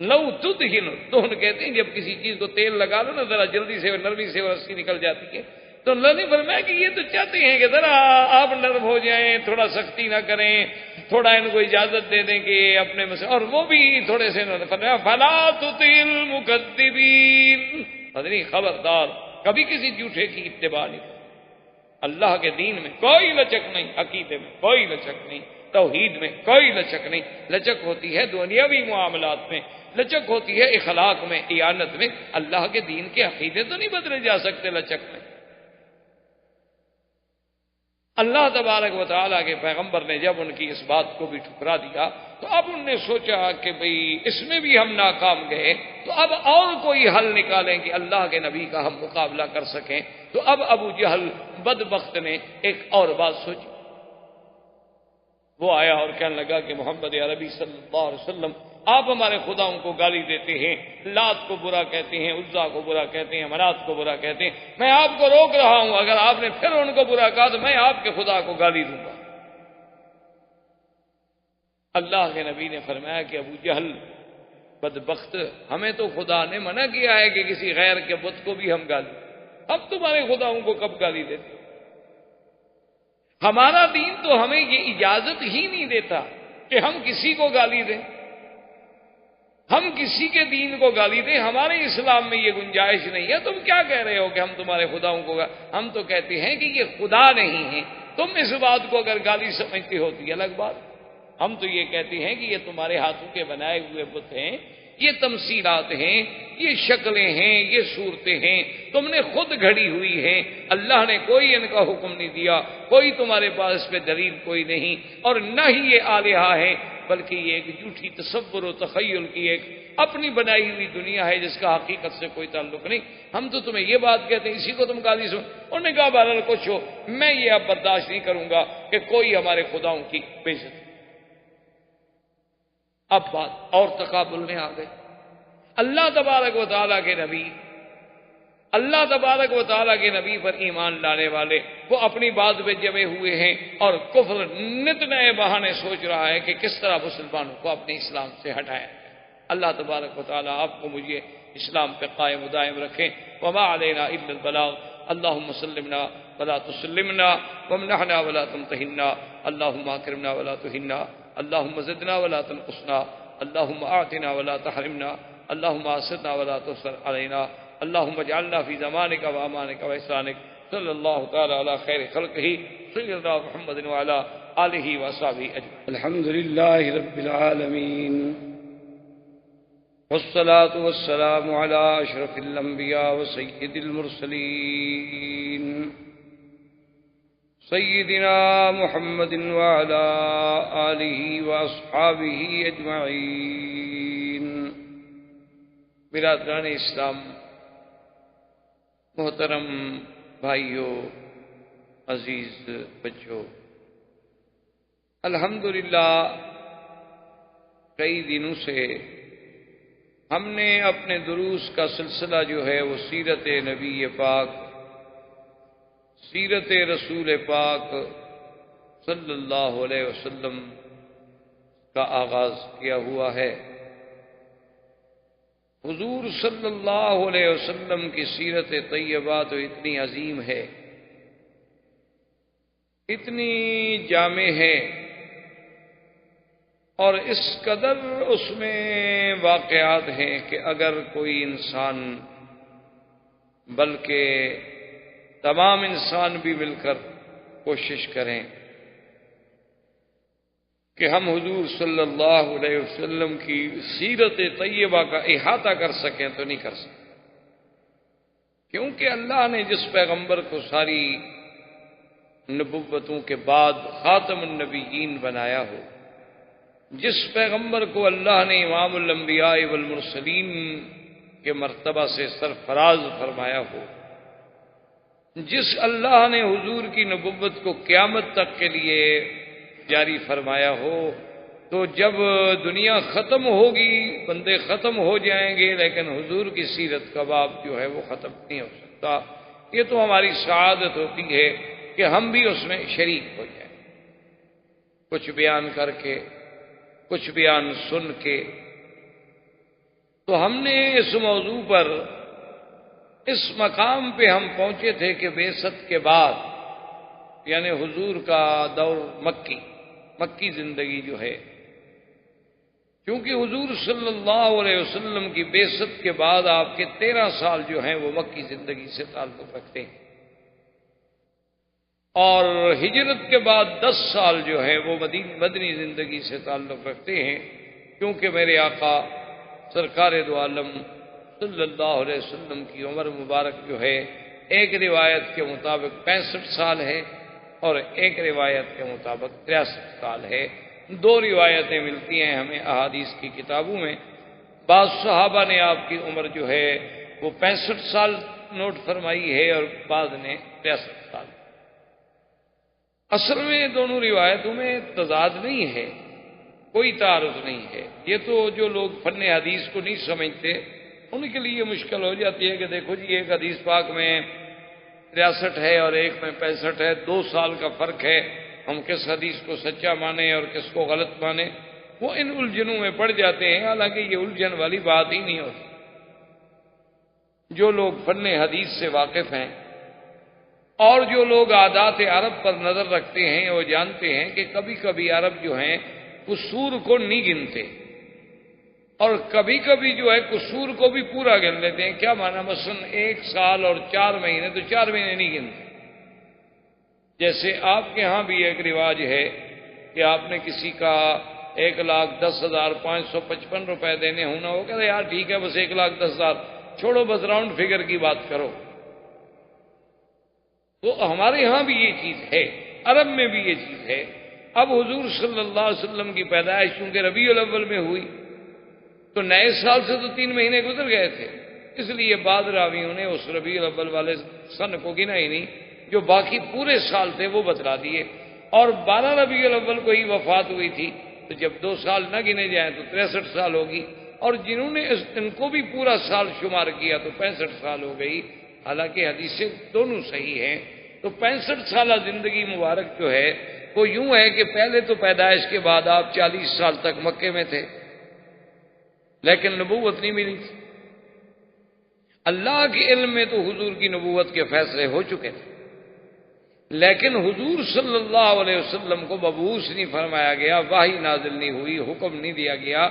لو تدہن، دہن کہتے ہیں جب کسی چیز کو تیل لگا لو نا ذرا جلدی سے نرمی سے اور رسی نکل جاتی ہے، تو اللہ نے فرمایا کہ یہ تو چاہتے ہیں کہ ذرا آپ نرم ہو جائیں، تھوڑا سختی نہ کریں، تھوڑا ان کو اجازت دے دیں کہ اپنے مسئلے، اور وہ بھی تھوڑے سے انہوں نے فرمایا فلا تطع المکذبین، حضرت خبردار کبھی کسی جھوٹے کی اتباع نہیں کرو۔ اللہ کے دین میں کوئی لچک نہیں، عقیدے میں کوئی لچک نہیں، توحید میں کوئی لچک نہیں، لچک ہوتی ہے دنیاوی معاملات میں، لچک ہوتی ہے اخلاق میں، ایانت میں، اللہ کے دین کے عقیدے تو نہیں بدلے جا سکتے لچک میں۔ اللہ تبارک و تعالیٰ کے پیغمبر نے جب ان کی اس بات کو بھی ٹھکرا دیا تو اب انہوں نے سوچا کہ بھئی اس میں بھی ہم ناکام گئے تو اب اور کوئی حل نکالیں کہ اللہ کے نبی کا ہم مقابلہ کر سکیں۔ تو اب ابو جہل بدبخت نے ایک اور بات سوچی، وہ آیا اور کہنے لگا کہ محمد عربی صلی اللہ علیہ وسلم آپ ہمارے خداؤں کو گالی دیتے ہیں، لات کو برا کہتے ہیں، عزا کو برا کہتے ہیں، منات کو برا کہتے ہیں، میں آپ کو روک رہا ہوں، اگر آپ نے پھر ان کو برا کہا تو میں آپ کے خدا کو گالی دوں گا۔ اللہ کے نبی نے فرمایا کہ ابو جہل بدبخت، ہمیں تو خدا نے منع کیا ہے کہ کسی غیر کے بت کو بھی ہم گالی، اب تمہارے خداؤں کو کب گالی دیتے؟ ہمارا دین تو ہمیں یہ اجازت ہی نہیں دیتا کہ ہم کسی کو گالی دیں، ہم کسی کے دین کو گالی دیں، ہمارے اسلام میں یہ گنجائش نہیں ہے۔ تم کیا کہہ رہے ہو کہ ہم تمہارے خداؤں کو ہم تو کہتے ہیں کہ یہ خدا نہیں ہے، تم اس بات کو اگر گالی سمجھتے ہوتی ہے الگ بات، ہم تو یہ کہتے ہیں کہ یہ تمہارے ہاتھوں کے بنائے ہوئے بت ہیں، یہ تمثیلات ہیں، یہ شکلیں ہیں، یہ صورتیں ہیں، تم نے خود گھڑی ہوئی ہیں، اللہ نے کوئی ان کا حکم نہیں دیا، کوئی تمہارے پاس اس پہ دلیل کوئی نہیں، اور نہ ہی یہ آلہہ ہیں بلکہ یہ ایک جھوٹی تصور و تخیل کی ایک اپنی بنائی ہوئی دنیا ہے جس کا حقیقت سے کوئی تعلق نہیں. ہم تو تمہیں یہ بات کہتے ہیں، اسی کو تم گالی سن. انہوں نے کہا بہرحال کچھ ہو، میں یہ اب برداشت نہیں کروں گا کہ کوئی ہمارے خداؤں کی بے عزتی. اب بات اور تقابل میں آ گئے. اللہ تبارک و تعالیٰ کے نبی، اللہ تبارک و تعالیٰ کے نبی پر ایمان لانے والے وہ اپنی بات پہ جمے ہوئے ہیں، اور کفر نت نئے بہانے سوچ رہا ہے کہ کس طرح مسلمانوں کو اپنے اسلام سے ہٹایا جائے. اللہ تبارک و تعالیٰ آپ کو مجھے اسلام پہ قائم و دائم رکھیں. وما علینا الا البلاغ. اللہم سلمنا ولا تسلمنا، وامنحنا ولا تمتحنا، اللہم اکرمنا ولا تہنا، اللہم زدنا ولا تنقصنا، اللہم اعطنا ولا تحرمنا، اللہم آسرنا ولا تؤثر علینا، اللہم اجعلنا فی زمانک و امانک و احسانک. صلی اللہ تعالی علی خیر خلقہ سیدنا محمد وعلی آلہ وصحبہ اجمعین. الحمد للہ رب العالمین، والصلاة والسلام على اشرف الانبیاء وسید المرسلین سیدنا محمد وعلى آلہ واصحابہ اجمعین. برادران اسلام، محترم بھائیوں، عزیز بچوں، الحمدللہ کئی دنوں سے ہم نے اپنے دروس کا سلسلہ جو ہے وہ سیرت نبی پاک، سیرت رسول پاک صلی اللہ علیہ وسلم کا آغاز کیا ہوا ہے. حضور صلی اللہ علیہ وسلم کی سیرت طیبہ تو اتنی عظیم ہے، اتنی جامع ہے، اور اس قدر اس میں واقعات ہیں کہ اگر کوئی انسان، بلکہ تمام انسان بھی مل کر کوشش کریں کہ ہم حضور صلی اللہ علیہ وسلم کی سیرت طیبہ کا احاطہ کر سکیں تو نہیں کر سکیں. کیونکہ اللہ نے جس پیغمبر کو ساری نبوتوں کے بعد خاتم النبیین بنایا ہو، جس پیغمبر کو اللہ نے امام الانبیاء والمرسلین کے مرتبہ سے سرفراز فرمایا ہو، جس اللہ نے حضور کی نبوت کو قیامت تک کے لیے جاری فرمایا ہو، تو جب دنیا ختم ہوگی، بندے ختم ہو جائیں گے، لیکن حضور کی سیرت کا باب جو ہے وہ ختم نہیں ہو سکتا. یہ تو ہماری سعادت ہوتی ہے کہ ہم بھی اس میں شریک ہو جائیں، کچھ بیان کر کے، کچھ بیان سن کے. تو ہم نے اس موضوع پر، اس مقام پہ ہم پہنچے تھے کہ بعثت کے بعد، یعنی حضور کا دور مکی زندگی جو ہے، کیونکہ حضور صلی اللہ علیہ وسلم کی بعثت کے بعد آپ کے 13 سال جو ہیں وہ مکی زندگی سے تعلق رکھتے ہیں، اور ہجرت کے بعد 10 سال جو ہے وہ مدنی زندگی سے تعلق رکھتے ہیں. کیونکہ میرے آقا سرکار دو عالم صلی اللہ علیہ وسلم کی عمر مبارک جو ہے ایک روایت کے مطابق 65 سال ہے اور ایک روایت کے مطابق 63 سال ہے. 2 روایتیں ملتی ہیں ہمیں احادیث کی کتابوں میں. بعض صحابہ نے آپ کی عمر جو ہے وہ 65 سال نوٹ فرمائی ہے اور بعض نے 63 سال. اصل میں دونوں روایتوں میں تضاد نہیں ہے، کوئی تعارض نہیں ہے. یہ تو جو لوگ فن حدیث کو نہیں سمجھتے ان کے لیے مشکل ہو جاتی ہے کہ دیکھو جی ایک حدیث پاک میں 63 ہے اور ایک میں 65 ہے، 2 سال کا فرق ہے، ہم کس حدیث کو سچا مانیں اور کس کو غلط مانیں. وہ ان الجھنوں میں پڑ جاتے ہیں، حالانکہ یہ الجھن والی بات ہی نہیں ہوتی. جو لوگ فن حدیث سے واقف ہیں اور جو لوگ عادات عرب پر نظر رکھتے ہیں وہ جانتے ہیں کہ کبھی کبھی عرب جو ہیں قصور کو نہیں گنتے اور کبھی کبھی جو ہے قصور کو بھی پورا گن لیتے ہیں. کیا معنی؟ مثلا 1 سال اور 4 مہینے تو 4 مہینے نہیں گنتے. جیسے آپ کے ہاں بھی ایک رواج ہے کہ آپ نے کسی کا 1,10,555 روپے دینے ہونا، وہ کہتے ہیں یار ٹھیک ہے بس 1,10,000 چھوڑو، بس راؤنڈ فگر کی بات کرو. تو ہمارے ہاں بھی یہ چیز ہے، عرب میں بھی یہ چیز ہے اب حضور صلی اللہ علیہ وسلم کی پیدائش چونکہ ربیع الاول میں ہوئی تو نئے سال سے تو 3 مہینے گزر گئے تھے، اس لیے بعض راویوں نے اس ربیع الاول والے سن کو گنا ہی نہیں، جو باقی پورے سال تھے وہ بتلا دیے، اور 12 ربیع الاول کو ہی وفات ہوئی تھی، تو جب 2 سال نہ گنے جائیں تو 63 سال ہوگی، اور جنہوں نے ان کو بھی پورا سال شمار کیا تو 65 سال ہو گئی، حالانکہ حدیثیں دونوں صحیح ہیں۔ تو 65 سالہ زندگی مبارک جو ہے وہ یوں ہے کہ پہلے تو پیدائش کے بعد آپ 40 سال تک مکے میں تھے، لیکن نبوت نہیں ملی تھی۔ اللہ کے علم میں تو حضور کی نبوت کے فیصلے ہو چکے تھے، لیکن حضور صلی اللہ علیہ وسلم کو مبعوث نہیں فرمایا گیا، وحی نازل نہیں ہوئی، حکم نہیں دیا گیا۔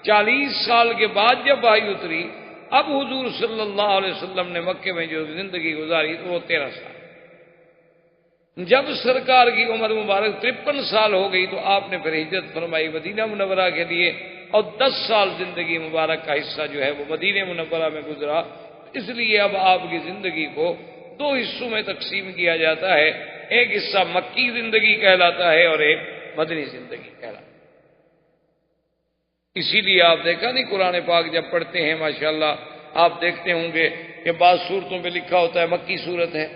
40 سال کے بعد جب وحی اتری، اب حضور صلی اللہ علیہ وسلم نے مکے میں جو زندگی گزاری تو وہ 13 سال۔ جب سرکار کی عمر مبارک 53 سال ہو گئی تو آپ نے پھر ہجرت فرمائی مدینہ منورہ کے لیے، اور 10 سال زندگی مبارک کا حصہ جو ہے وہ مدینہ منورہ میں گزرا۔ اس لیے اب آپ کی زندگی کو 2 حصوں میں تقسیم کیا جاتا ہے، ایک حصہ مکی زندگی کہلاتا ہے اور ایک مدنی زندگی کہلاتا ہے۔ اسی لیے آپ دیکھا نہیں قرآن پاک جب پڑھتے ہیں ماشاءاللہ آپ دیکھتے ہوں گے کہ بعض صورتوں میں لکھا ہوتا ہے مکی صورت ہے،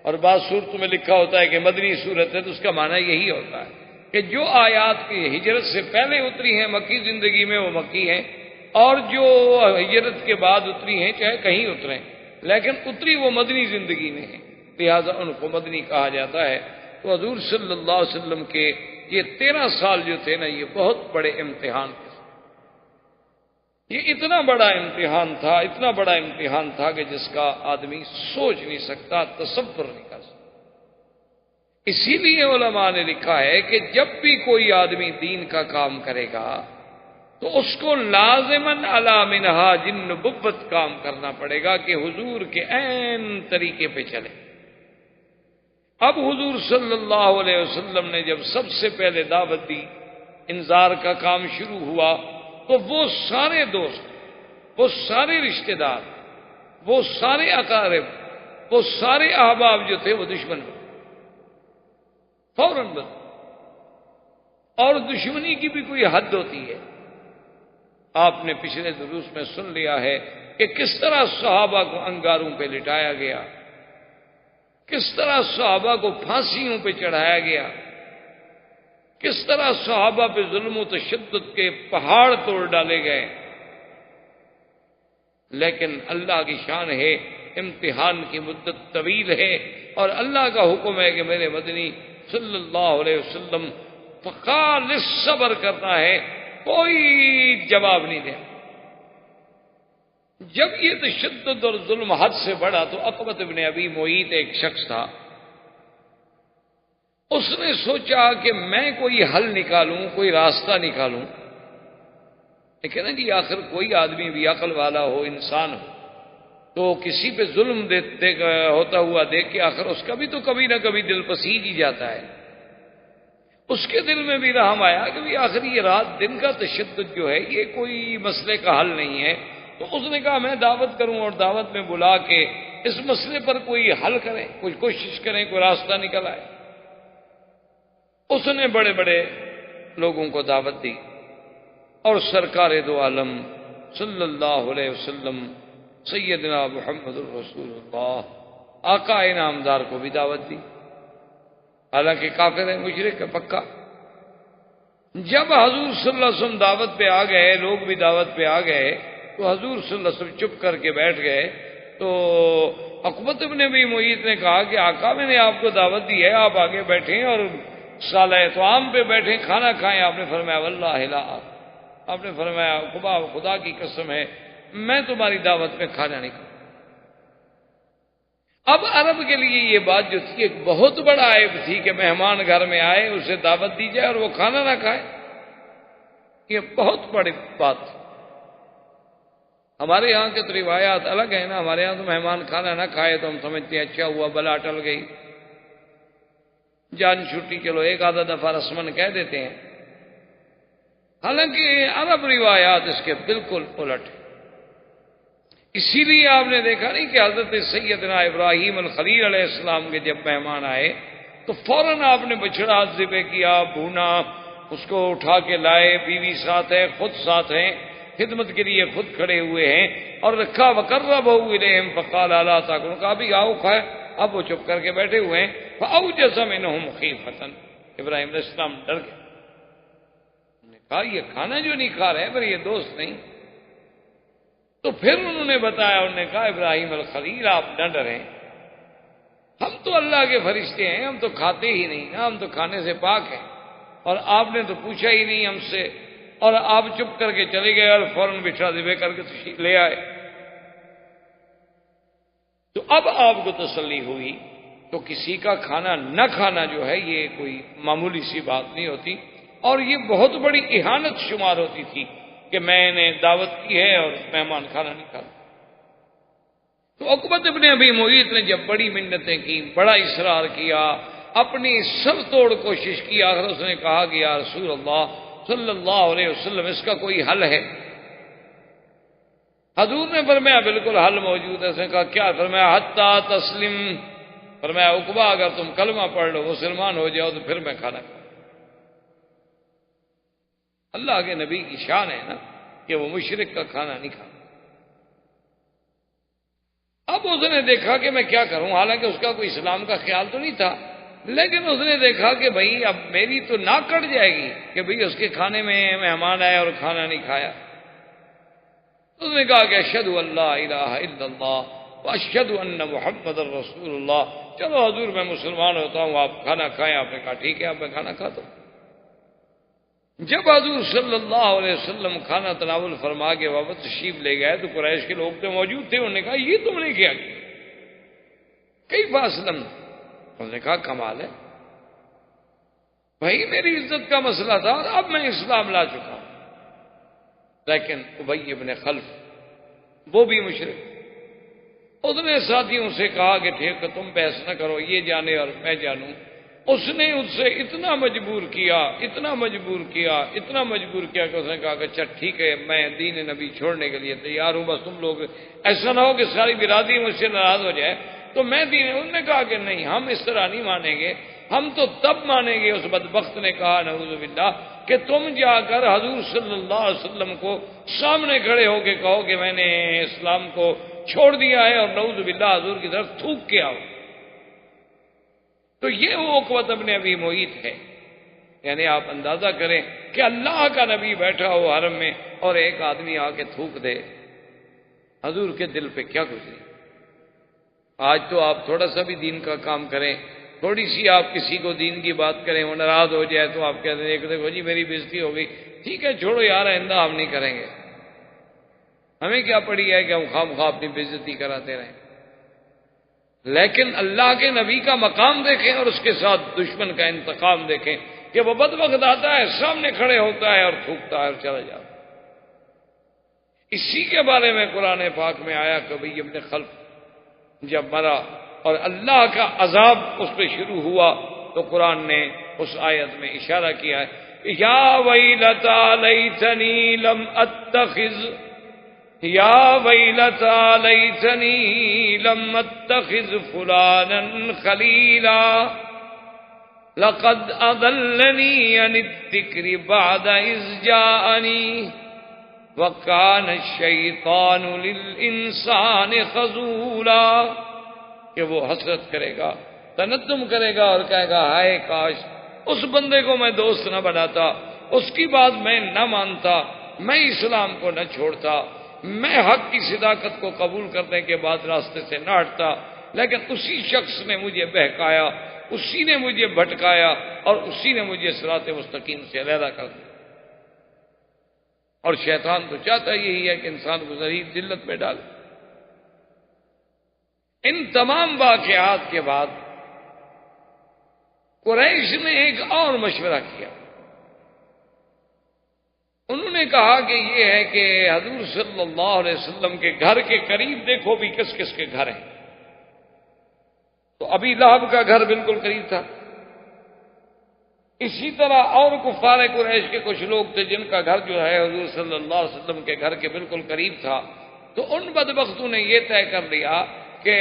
اور بعض صورتوں میں لکھا ہوتا ہے کہ مدنی صورت ہے، تو اس کا معنی یہی ہوتا ہے کہ جو آیات کی ہجرت سے پہلے اتری ہیں مکی زندگی میں وہ مکی ہیں، اور جو ہجرت کے بعد اتری ہیں چاہے کہیں اتریں لیکن اتری وہ مدنی زندگی میں ہیں، لہذا ان کو مدنی کہا جاتا ہے۔ تو حضور صلی اللہ علیہ وسلم کے یہ 13 سال جو تھے نا، یہ بہت بڑے امتحان تھے، یہ اتنا بڑا امتحان تھا، اتنا بڑا امتحان تھا کہ جس کا آدمی سوچ نہیں سکتا، تصور نہیں کر سکتا۔ اسی لیے علماء نے لکھا ہے کہ جب بھی کوئی آدمی دین کا کام کرے گا تو اس کو لازماً علی منہاج النبوت کام کرنا پڑے گا کہ حضور کے عین طریقے پہ چلے۔ اب حضور صلی اللہ علیہ وسلم نے جب سب سے پہلے دعوت دی، انذار کا کام شروع ہوا، تو وہ سارے دوست، وہ سارے رشتہ دار، وہ سارے اقارب، وہ سارے احباب جو تھے وہ دشمن بنے، فوراً بنے۔ اور دشمنی کی بھی کوئی حد ہوتی ہے، آپ نے پچھلے دروس میں سن لیا ہے کہ کس طرح صحابہ کو انگاروں پہ لٹایا گیا، کس طرح صحابہ کو پھانسیوں پہ چڑھایا گیا، کس طرح صحابہ پہ ظلم و تشدد کے پہاڑ توڑ ڈالے گئے، لیکن اللہ کی شان ہے، امتحان کی مدت طویل ہے، اور اللہ کا حکم ہے کہ میرے مدنی صلی اللہ علیہ وسلم خالص صبر کرنا ہے، کوئی جواب نہیں دیا۔ جب یہ تشدد اور ظلم حد سے بڑھا تو عقبۃ بن ابی معیط ایک شخص تھا، اس نے سوچا کہ میں کوئی حل نکالوں، کوئی راستہ نکالوں، لیکن نا جی آخر کوئی آدمی بھی عقل والا ہو، انسان ہو، تو کسی پہ ظلم ہوتا ہوا دیکھ کے آخر اس کا بھی تو کبھی نہ کبھی دل پسیج ہی جاتا ہے۔ اس کے دل میں بھی رحم آیا کہ بھی آخر یہ رات دن کا تشدد جو ہے یہ کوئی مسئلے کا حل نہیں ہے، تو اس نے کہا میں دعوت کروں اور دعوت میں بلا کے اس مسئلے پر کوئی حل کریں، کوئی کوشش کریں، کوئی راستہ نکل آئے۔ اس نے بڑے بڑے لوگوں کو دعوت دی، اور سرکار دو عالم صلی اللہ علیہ وسلم سیدنا محمد الرسول اللہ آقا انعامدار کو بھی دعوت دی، حالانکہ کافر ہے، مشرک ہے پکا۔ جب حضور صلی اللہ علیہ وسلم دعوت پہ آ گئے، لوگ بھی دعوت پہ آ گئے، تو حضور صلی اللہ علیہ وسلم چپ کر کے بیٹھ گئے۔ تو عقبۃ بن ابی معیط نے کہا کہ آقا میں نے آپ کو دعوت دی ہے، آپ آگے بیٹھیں اور سالہ طعام پہ بیٹھیں، کھانا کھائیں۔ آپ نے فرمایا واللہ لا، آپ نے فرمایا خدا کی قسم ہے میں تمہاری دعوت میں کھانا نہیں کھاؤں۔ اب عرب کے لیے یہ بات جو تھی ایک بہت بڑا عیب تھی کہ مہمان گھر میں آئے، اسے دعوت دی جائے اور وہ کھانا نہ کھائے، یہ بہت بڑی بات تھی۔ ہمارے یہاں کے تو روایات الگ ہیں نا، ہمارے یہاں تو مہمان کھانا نہ کھائے تو ہم سمجھتے ہیں اچھا ہوا، بلا ٹل گئی، جان چھٹی، چلو ایک آدھا دفعہ رسمن کہہ دیتے ہیں، حالانکہ عرب روایات اس کے بالکل الٹ ہیں۔ اسی لیے آپ نے دیکھا نہیں کہ حضرت سیدنا ابراہیم الخلیل علیہ السلام کے جب مہمان آئے تو فوراً آپ نے بچڑا ذبح کیا، بھونا، اس کو اٹھا کے لائے، بیوی ساتھ ہے، خود ساتھ ہیں، خدمت کے لیے خود کھڑے ہوئے ہیں، اور رکھا وقربہ الیہم فقال الا تاکلون، کہا بھی آؤ کھائے۔ اب وہ چپ کر کے بیٹھے ہوئے ہیں۔ فاوجس منہم خیفۃ، ابراہیم علیہ السلام ڈر گئے، انہوں نے کہا یہ کھانا جو نہیں کھا رہے، پر یہ دوست نہیں۔ تو پھر انہوں نے بتایا، انہوں نے کہا ابراہیم الخلیل آپ نہ ڈریں، ہم تو اللہ کے فرشتے ہیں، ہم تو کھاتے ہی نہیں نا، ہم تو کھانے سے پاک ہیں، اور آپ نے تو پوچھا ہی نہیں ہم سے، اور آپ چپ کر کے چلے گئے اور فوراً بچھڑا ذبح کر کے تشریف لے آئے۔ تو اب آپ کو تسلی ہوئی۔ تو کسی کا کھانا نہ کھانا جو ہے یہ کوئی معمولی سی بات نہیں ہوتی، اور یہ بہت بڑی اہانت شمار ہوتی تھی کہ میں نے دعوت کی ہے اور مہمان کھانا نہیں کھاتا۔ تو عقبہ ابن ابی معیط نے جب بڑی منتیں کی، بڑا اصرار کیا، اپنی سر توڑ کوشش کی، آخر اس نے کہا کہ یا رسول اللہ صلی اللہ علیہ وسلم اس کا کوئی حل ہے؟ حضور نے فرمایا بالکل حل موجود ہے۔ اس نے کہا کیا؟ فرمایا حتی تسلم، فرمایا عقبہ اگر تم کلمہ پڑھ لو، مسلمان ہو جاؤ، تو پھر میں کھانا کھاؤں۔ اللہ کے نبی کی شان ہے نا کہ وہ مشرک کا کھانا نہیں کھاتا۔ اب اس نے دیکھا کہ میں کیا کروں، حالانکہ اس کا کوئی اسلام کا خیال تو نہیں تھا، لیکن اس نے دیکھا کہ بھئی اب میری تو ناک کٹ جائے گی کہ بھئی اس کے کھانے میں مہمان آئے اور کھانا نہیں کھایا۔ اس نے کہا کہ اشہد ان لا الہ الا اللہ واشہد ان محمد رسول اللہ، چلو حضور میں مسلمان ہوتا ہوں، آپ کھانا کھائیں۔ آپ نے کہا ٹھیک ہے، اب میں کھانا کھاتا ہوں۔ جب حضور صلی اللہ علیہ وسلم کھانا تناول فرما کے واپس تشریف لے گئے تو قریش کے لوگ تو موجود تھے، انہوں نے کہا یہ تم نے کیا کیا؟ کیف اسلم؟ انہوں نے کہا کمال ہے بھائی، میری عزت کا مسئلہ تھا اور اب میں اسلام لا چکا ہوں۔ لیکن ابی ابن خلف وہ بھی مشرک، اس نے ساتھیوں سے کہا کہ ٹھیک ہے تم بحث نہ کرو، یہ جانے اور میں جانوں۔ اس نے اس سے اتنا مجبور کیا کہ اس نے کہا کہ اچھا ٹھیک ہے میں دین نبی چھوڑنے کے لیے تیار ہوں، بس تم لوگ ایسا نہ ہو کہ ساری برادری مجھ سے ناراض ہو جائے تو میں دین۔ انہوں نے کہا کہ نہیں، ہم اس طرح نہیں مانیں گے، ہم تو تب مانیں گے۔ اس بدبخت نے کہا نعوذ باللہ کہ تم جا کر حضور صلی اللہ علیہ وسلم کو سامنے کھڑے ہو کے کہو کہ میں نے اسلام کو چھوڑ دیا ہے اور نعوذ باللہ حضور کی طرف تھوک کے آؤ۔ تو یہ وہ عقبہ ابن ابی معیط ہے، یعنی آپ اندازہ کریں کہ اللہ کا نبی بیٹھا ہو حرم میں اور ایک آدمی آ کے تھوک دے، حضور کے دل پہ کیا گزری۔ آج تو آپ تھوڑا سا بھی دین کا کام کریں، تھوڑی سی آپ کسی کو دین کی بات کریں، وہ ناراض ہو جائے تو آپ کہتے ہیں دیکھو جی میری بےزتی ہو گئی، ٹھیک ہے چھوڑو یار، آئندہ ہم نہیں کریں گے، ہمیں کیا پڑی ہے کہ ہم خواہ مخواہ اپنی بےزتی کراتے رہیں۔ لیکن اللہ کے نبی کا مقام دیکھیں اور اس کے ساتھ دشمن کا انتقام دیکھیں کہ وہ بدبخت آتا ہے، سامنے کھڑے ہوتا ہے اور تھوکتا ہے اور چلا جاتا ہے۔ اسی کے بارے میں قرآن پاک میں آیا کہ ابی ابن خلف جب مرا اور اللہ کا عذاب اس پہ شروع ہوا تو قرآن نے اس آیت میں اشارہ کیا ہے یا ویلتا لیتنی لم اتخذ فلانا خلیلا لقد اضلنی عن الذکر بعد اذ جاءنی وَكَانَ الشَّيْطَانُ لِلْإِنسَانِ خَذُولًا، کہ وہ حسرت کرے گا، تندم کرے گا اور کہے گا ہائے کاش اس بندے کو میں دوست نہ بناتا، اس کی بات میں نہ مانتا، میں اسلام کو نہ چھوڑتا، میں حق کی صداقت کو قبول کرنے کے بعد راستے سے نہ ہٹتا، لیکن اسی شخص نے مجھے بہکایا، اسی نے مجھے بھٹکایا اور اسی نے مجھے صراط مستقیم سے علیحدہ کر دیا۔ اور شیطان تو چاہتا یہی ہے کہ انسان کو ذلیل ذلت میں ڈالے۔ ان تمام واقعات کے بعد قریش نے ایک اور مشورہ کیا، انہوں نے کہا کہ یہ ہے کہ حضور صلی اللہ علیہ وسلم کے گھر کے قریب دیکھو بھی کس کس کے گھر ہیں۔ تو ابی لہب کا گھر بالکل قریب تھا، اسی طرح اور کفار قریش کے کچھ لوگ تھے جن کا گھر جو ہے حضور صلی اللہ علیہ وسلم کے گھر کے بالکل قریب تھا۔ تو ان بدبختوں نے یہ طے کر لیا کہ کہ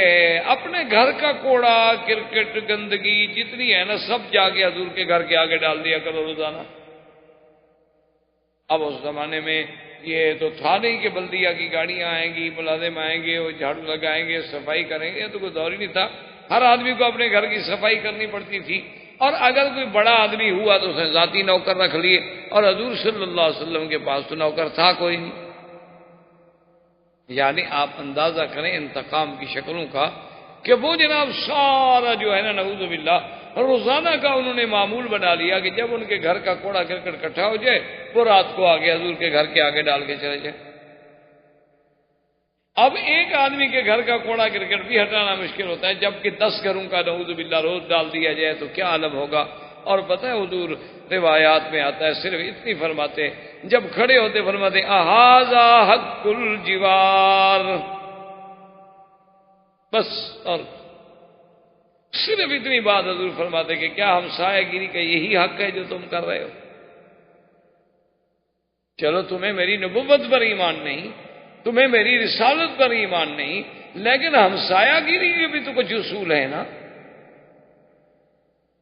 اپنے گھر کا کوڑا کرکٹ گندگی جتنی ہے نا سب جا کے حضور کے گھر کے آگے ڈال دیا کرو روزانہ. اب اس زمانے میں یہ تو تھا نہیں کہ بلدیہ کی گاڑیاں آئیں گی، ملازم آئیں گے، وہ جھاڑو لگائیں گے، صفائی کریں گے، تو کوئی دور ہی نہیں تھا. ہر آدمی کو اپنے گھر کی صفائی کرنی پڑتی تھی، اور اگر کوئی بڑا آدمی ہوا تو اس نے ذاتی نوکر رکھ لیے، اور حضور صلی اللہ علیہ وسلم کے پاس تو نوکر تھا کوئی نہیں. یعنی آپ اندازہ کریں انتقام کی شکلوں کا کہ وہ جناب سارا جو ہے نا نعوذ باللہ روزانہ کا انہوں نے معمول بنا لیا کہ جب ان کے گھر کا کوڑا کرکٹ اکٹھا ہو جائے وہ رات کو آگے حضور کے گھر کے آگے ڈال کے چلے جائے. اب ایک آدمی کے گھر کا کوڑا کرکٹ بھی ہٹانا مشکل ہوتا ہے، جبکہ 10 گھروں کا نعوذ باللہ روز ڈال دیا جائے تو کیا عالم ہوگا. اور پتہ ہے حضور روایات میں آتا ہے صرف اتنی فرماتے، جب کھڑے ہوتے فرماتے اہذا حق الجوار، بس. اور صرف اتنی بات حضور فرماتے کہ کیا ہمسایہ گیری کا یہی حق ہے جو تم کر رہے ہو؟ چلو تمہیں میری نبوت پر ایمان نہیں، تمہیں میری رسالت پر ایمان نہیں، لیکن ہمسایہ گیری کے بھی تو کچھ اصول ہے نا.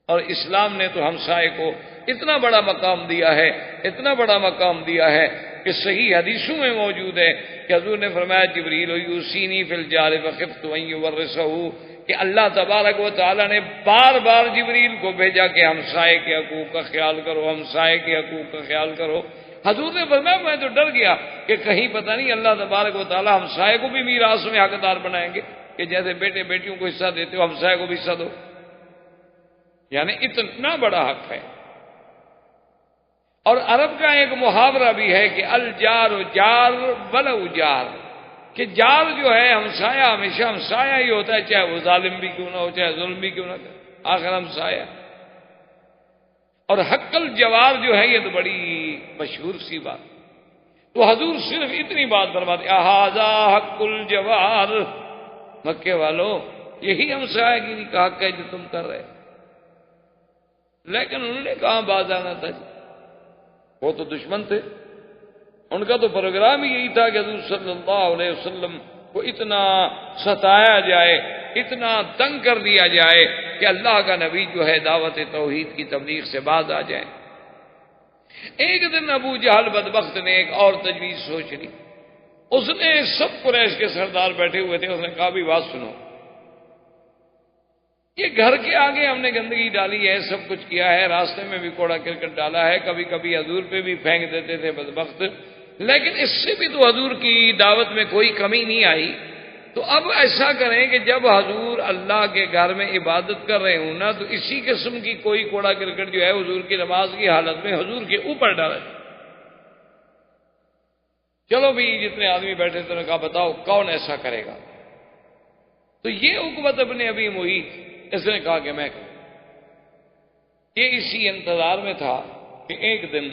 اور اسلام نے تو ہمسائے کو اتنا بڑا مقام دیا ہے، اتنا بڑا مقام دیا ہے کہ صحیح حدیثوں میں موجود ہے کہ حضور نے فرمایا جبریل یوصینی فی الجار فخفت ان یورثہ، کہ اللہ تبارک و تعالی نے بار بار جبریل کو بھیجا کہ ہمسائے کے حقوق کا خیال کرو، ہمسائے کے حقوق کا خیال کرو. حضور نے فرمایا میں تو ڈر گیا کہ کہیں پتہ نہیں اللہ تبارک و تعالی ہمسائے کو بھی میراث میں حقدار بنائیں گے کہ جیسے بیٹے بیٹیوں کو حصہ دیتے ہو ہمسائے کو بھی حصہ دو. یعنی اتنا بڑا حق ہے. اور عرب کا ایک محاورہ بھی ہے کہ الجار جار ولو جار، کہ جار جو ہے ہمسایہ ہمیشہ ہمسایہ ہی ہوتا ہے، چاہے وہ ظالم بھی کیوں نہ ہو، چاہے ظلم بھی کیوں نہ کرے، آخر ہمسایہ. اور حق الجوار جو ہے یہ تو بڑی مشہور سی بات. تو حضور صرف اتنی بات فرماتے اہذا حق الجوار، مکے والوں یہی ہمسایہ گیری کا حق ہے جو تم کر رہے. لیکن انہوں نے کہاں باز آنا تھا جی، وہ تو دشمن تھے. ان کا تو پروگرام ہی یہی تھا کہ حضور صلی اللہ علیہ وسلم کو اتنا ستایا جائے، اتنا تنگ کر دیا جائے کہ اللہ کا نبی جو ہے دعوت توحید کی تبلیغ سے باز آ جائے. ایک دن ابو جہل بدبخت نے ایک اور تجویز سوچ لی. اس نے سب قریش کے سردار بیٹھے ہوئے تھے، اس نے کہا بھی بات سنو، یہ گھر کے آگے ہم نے گندگی ڈالی ہے، سب کچھ کیا ہے، راستے میں بھی کوڑا کرکٹ ڈالا ہے، کبھی کبھی حضور پہ بھی پھینک دیتے تھے بدبخت، لیکن اس سے بھی تو حضور کی دعوت میں کوئی کمی نہیں آئی. تو اب ایسا کریں کہ جب حضور اللہ کے گھر میں عبادت کر رہے ہوں نا تو اسی قسم کی کوئی کوڑا کرکٹ جو ہے حضور کی نماز کی حالت میں حضور کے اوپر ڈالے. چلو بھی جتنے آدمی بیٹھے تھے نے کہا بتاؤ کون ایسا کرے گا. تو یہ عقبۃ ابن ابی معیط اس نے کہا کہ میں کروں. یہ اسی انتظار میں تھا کہ ایک دن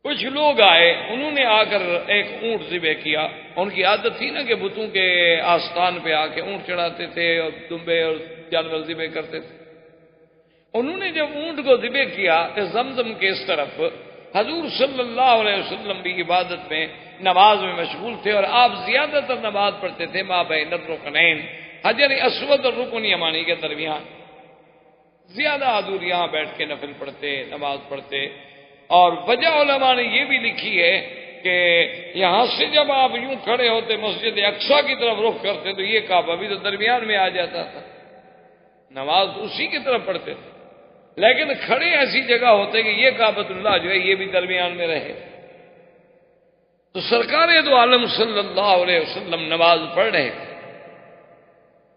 کچھ لوگ آئے، انہوں نے آ کر ایک اونٹ ذبح کیا. ان کی عادت تھی نا کہ بتوں کے آستان پہ آ کے اونٹ چڑھاتے تھے اور دمبے اور جانور ذبح کرتے تھے. انہوں نے جب اونٹ کو ذبح کیا تو زمزم کے اس طرف حضور صلی اللہ علیہ وسلم بھی عبادت میں نماز میں مشغول تھے، اور آپ زیادہ تر نماز پڑھتے تھے ما بین الرکنین، حجر اسود اور رکن یمانی کے درمیان. زیادہ حضور یہاں بیٹھ کے نفل پڑھتے، نماز پڑھتے. اور وجہ علماء نے یہ بھی لکھی ہے کہ یہاں سے جب آپ یوں کھڑے ہوتے مسجد اقصیٰ کی طرف رخ کرتے تو یہ کعبہ بھی تو درمیان میں آ جاتا تھا، نماز اسی کی طرف پڑھتے تھے. لیکن کھڑے ایسی جگہ ہوتے کہ یہ کعبۃ اللہ جو ہے یہ بھی درمیان میں رہے. تو سرکار دو عالم صلی اللہ علیہ وسلم نماز پڑھ رہے تھے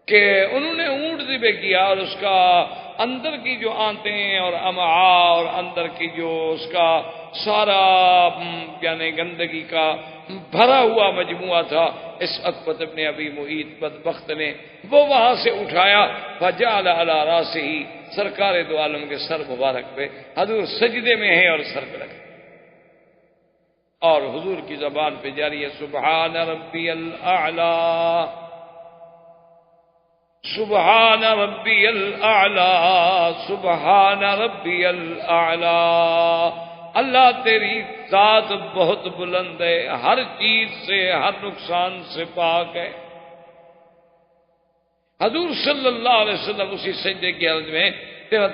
کہ انہوں نے اونٹ ذبح کیا، اور اس کا اندر کی جو آنتیں اور امعاء اور اندر کی جو اس کا سارا یعنی گندگی کا بھرا ہوا مجموعہ تھا، اس عقبۃ ابن ابی معیط بدبخت نے وہ وہاں سے اٹھایا. فجعل علی راسہ، سرکار دو عالم کے سر مبارک پہ حضور سجدے میں ہیں اور سر پہ رکھے، اور حضور کی زبان پہ جاری ہے سبحان ربی الاعلی، سبحان ربی الاعلی، سبحان ربی الاعلی. اللہ تیری ذات بہت بلند ہے، ہر چیز سے ہر نقصان سے پاک ہے. حضور صلی اللہ علیہ وسلم اسی سجدے کی حالت میں،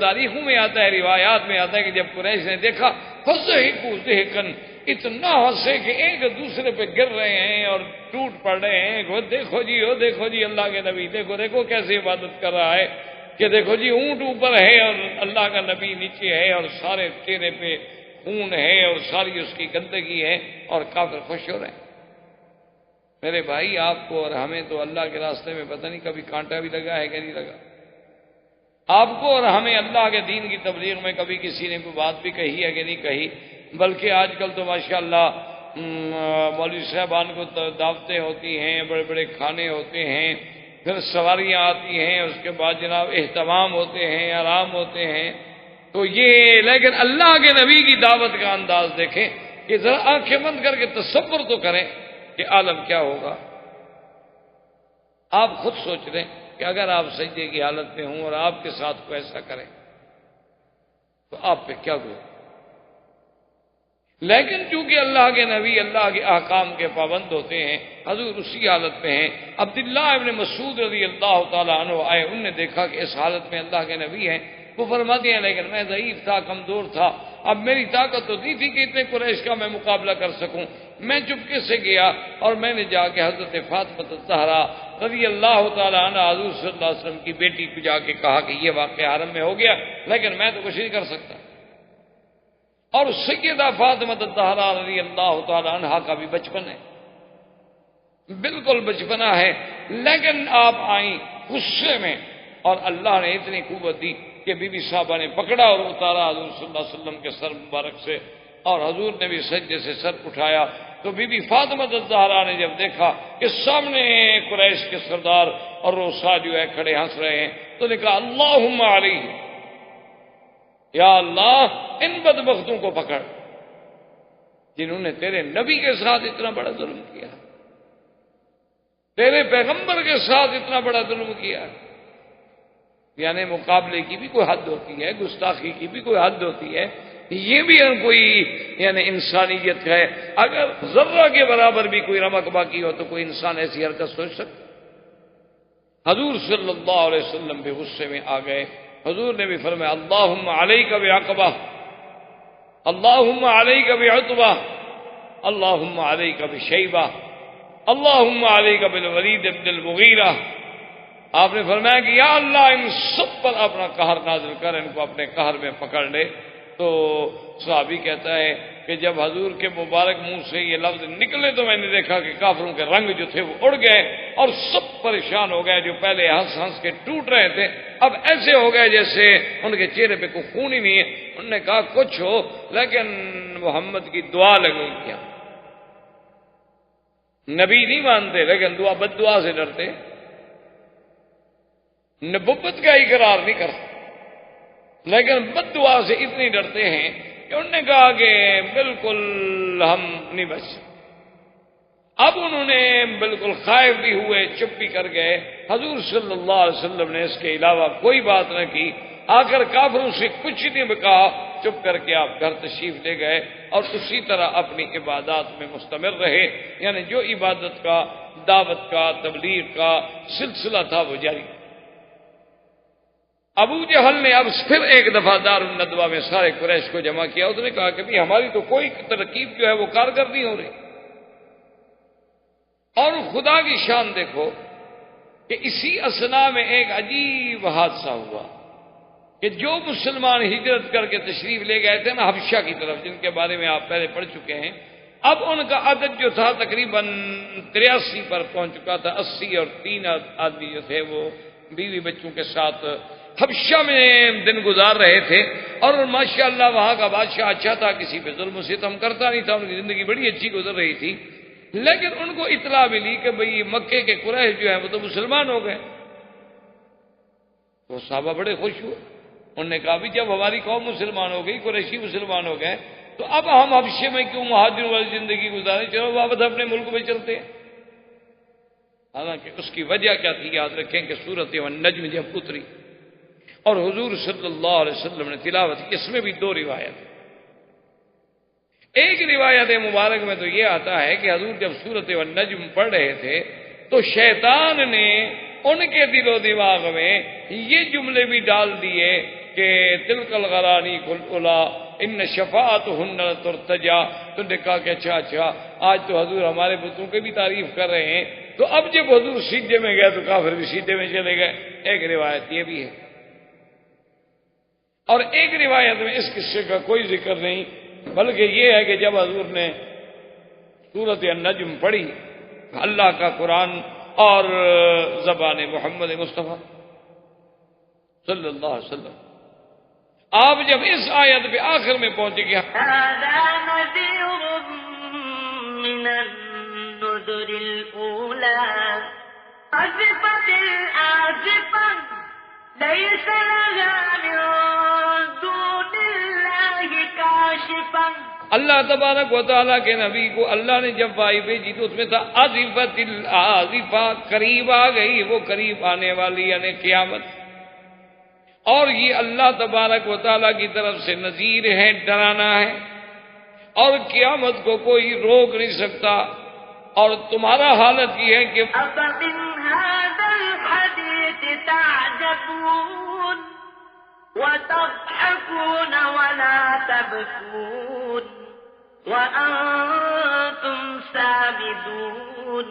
تاریخوں میں آتا ہے، روایات میں آتا ہے کہ جب قریش نے دیکھا فضحکوا ضحکا، اتنا ہنسے کہ ایک دوسرے پہ گر رہے ہیں اور ٹوٹ پڑ رہے ہیں، وہ دیکھو جی، وہ دیکھو جی اللہ کے نبی، دیکھو دیکھو کیسے عبادت کر رہا ہے، کہ دیکھو جی اونٹ اوپر ہے اور اللہ کا نبی نیچے ہے، اور سارے چہرے پہ خون ہے اور ساری اس کی گندگی ہے، اور کافر خوش ہو رہے ہیں۔ میرے بھائی، آپ کو اور ہمیں تو اللہ کے راستے میں پتہ نہیں کبھی کانٹا بھی لگا ہے کہ نہیں لگا۔ آپ کو اور ہمیں اللہ کے دین کی تبلیغ میں کبھی کسی نے کوئی بات بھی کہی ہے کہ نہیں کہی، بلکہ آج کل تو ماشاءاللہ مولوی صاحبان کو دعوتیں ہوتی ہیں، بڑے بڑے کھانے ہوتے ہیں، پھر سواریاں آتی ہیں، اس کے بعد جناب اہتمام ہوتے ہیں، آرام ہوتے ہیں، تو یہ لیکن اللہ کے نبی کی دعوت کا انداز دیکھیں کہ ذرا آنکھیں بند کر کے تصور تو کریں کہ عالم کیا ہوگا۔ آپ خود سوچ رہے ہیں کہ اگر آپ سجدے کی حالت میں ہوں اور آپ کے ساتھ کوئی ایسا کریں تو آپ پہ کیا گزرے۔ لیکن چونکہ اللہ کے نبی اللہ کے احکام کے پابند ہوتے ہیں، حضور اسی حالت میں ہیں۔ عبداللہ ابن مسعود رضی اللہ تعالیٰ عنہ آئے، انہوں نے دیکھا کہ اس حالت میں اللہ کے نبی ہیں، وہ فرماتے ہیں لیکن میں ضعیف تھا، کمزور تھا، اب میری طاقت تو نہیں تھی کہ اتنے قریش کا میں مقابلہ کر سکوں۔ میں چپکے سے گیا اور میں نے جا کے حضرت فاطمہ الزہرا رضی اللہ تعالیٰ عنہ حضور صلی اللہ علیہ وسلم کی بیٹی کو جا کے کہا کہ یہ واقعہ حرم میں ہو گیا، لیکن میں تو کچھ نہیں کر سکتا۔ اور سیدہ فاطمہ الزہرا رضی اللہ تعالیٰ عنہ کا بھی بچپن ہے، بالکل بچپنا ہے، لیکن آپ آئیں غصے میں، اور اللہ نے اتنی قوت دی کہ بی بی صاحبہ نے پکڑا اور اتارا حضور صلی اللہ علیہ وسلم کے سر مبارک سے، اور حضور نے بھی سجدے سے سر اٹھایا۔ تو بی بی فاطمہ الزہرا نے جب دیکھا کہ سامنے قریش کے سردار اور روسا جو ہے کھڑے ہنس رہے ہیں، تو نے کہا اللہم علیہ، یا اللہ ان بدبختوں کو پکڑ جنہوں نے تیرے نبی کے ساتھ اتنا بڑا ظلم کیا، تیرے پیغمبر کے ساتھ اتنا بڑا ظلم کیا۔ یعنی مقابلے کی بھی کوئی حد ہوتی ہے، گستاخی کی بھی کوئی حد ہوتی ہے، یہ بھی کوئی یعنی انسانیت ہے۔ اگر ذرہ کے برابر بھی کوئی رمق باقی ہو تو کوئی انسان ایسی حرکت سوچ سکتا۔ حضور صلی اللہ علیہ وسلم بھی غصے میں آ گئے، حضور نے بھی فرمایا اللہم علیک بعقبہ، اللہم علیک بعتبہ، اللہم علیک بشیبہ، اللہم علیک بالولید بن المغیرہ۔ آپ نے فرمایا کہ یا اللہ ان سب پر اپنا قہر نازل کر، ان کو اپنے قہر میں پکڑ لے۔ تو صحابی کہتا ہے کہ جب حضور کے مبارک منہ سے یہ لفظ نکلے تو میں نے دیکھا کہ کافروں کے رنگ جو تھے وہ اڑ گئے اور سب پریشان ہو گئے، جو پہلے ہنس ہنس کے ٹوٹ رہے تھے اب ایسے ہو گئے جیسے ان کے چہرے پہ کوئی خون ہی نہیں ہے۔ انہوں نے کہا کچھ ہو لیکن محمد کی دعا لگے کیا، نبی نہیں مانتے لیکن دعا بد دعا سے ڈرتے، نبوت کا اقرار نہیں کرتے لیکن بد دعا سے اتنی ڈرتے ہیں کہ انہوں نے کہا کہ بالکل ہم نہیں بچ سکتے۔ اب انہوں نے بالکل خائف بھی ہوئے، چپ بھی کر گئے۔ حضور صلی اللہ علیہ وسلم نے اس کے علاوہ کوئی بات نہ کی، آخر کافروں سے کچھ نہیں کہا، چپ کر کے آپ گھر تشریف لے گئے اور اسی طرح اپنی عبادات میں مستمر رہے، یعنی جو عبادت کا، دعوت کا، تبلیغ کا سلسلہ تھا وہ جاری۔ ابو جہل نے اب پھر ایک دفعہ دار الندوہ میں سارے قریش کو جمع کیا، اس نے کہا کہ بھی ہماری تو کوئی ترکیب جو ہے وہ کارگر نہیں ہو رہی، اور خدا کی شان دیکھو کہ اسی اثناء میں ایک عجیب حادثہ ہوا کہ جو مسلمان ہجرت کر کے تشریف لے گئے تھے نا حبشہ کی طرف، جن کے بارے میں آپ پہلے پڑھ چکے ہیں، اب ان کا عدد جو تھا تقریباً 83 پر پہنچ چکا تھا۔ 80 اور 3 آدمی جو تھے وہ بیوی بچوں کے ساتھ حبشہ میں دن گزار رہے تھے، اور ماشاءاللہ وہاں کا بادشاہ اچھا تھا، کسی پہ ظلم و ستم کرتا نہیں تھا، ان کی زندگی بڑی اچھی گزر رہی تھی۔ لیکن ان کو اطلاع ملی کہ بھئی مکے کے قریش جو ہیں وہ تو مسلمان ہو گئے، تو صحابہ بڑے خوش ہوئے۔ انہوں نے کہا بھی جب ہماری قوم مسلمان ہو گئی، قریشی مسلمان ہو گئے، تو اب ہم حبشے میں کیوں مہاجروں والی زندگی گزاریں، چلو واپس اپنے ملک میں چلتے ہیں۔ حالانکہ اس کی وجہ کیا تھی یاد رکھیں کہ سورۃ النجم جب اتری اور حضور صلی اللہ علیہ وسلم نے تلاوت کی، اس میں بھی 2 روایت۔ ایک روایت مبارک میں تو یہ آتا ہے کہ حضور جب سورۃ النجم پڑھ رہے تھے تو شیطان نے ان کے دل و دماغ میں یہ جملے بھی ڈال دیے کہ تلک الغرانی کلا ان شفاعتہن ترتجا. تو نے کہا کہ اچھا آج تو حضور ہمارے بتوں کی بھی تعریف کر رہے ہیں، تو اب جب حضور سیدھے میں گئے تو کافر بھی سیدھے میں چلے گئے. ایک روایت یہ بھی ہے، اور ایک روایت میں اس قصے کا کوئی ذکر نہیں، بلکہ یہ ہے کہ جب حضور نے سورۃ النجم پڑھی، اللہ کا قرآن اور زبان محمد مصطفیٰ صلی اللہ علیہ وسلم، آپ جب اس آیت پہ آخر میں پہنچے گی هذا نذير من النذر الأولى أزفت الآزفة ليس لها من دون الله كاشفة. اللہ تبارک و تعالیٰ کے نبی کو اللہ نے جب وحی بھیجی تو اس میں تھا آزفت الآزفہ، قریب آ گئی، وہ قریب آنے والی یعنی قیامت. اور یہ اللہ تبارک و تعالیٰ کی طرف سے نذیر ہے، ڈرانا ہے، اور قیامت کو کوئی روک نہیں سکتا. اور تمہارا حالت یہ ہے کہ أفمن هذا الحديث تعجبون وتضحكون ولا تبكون وأنتم سامدون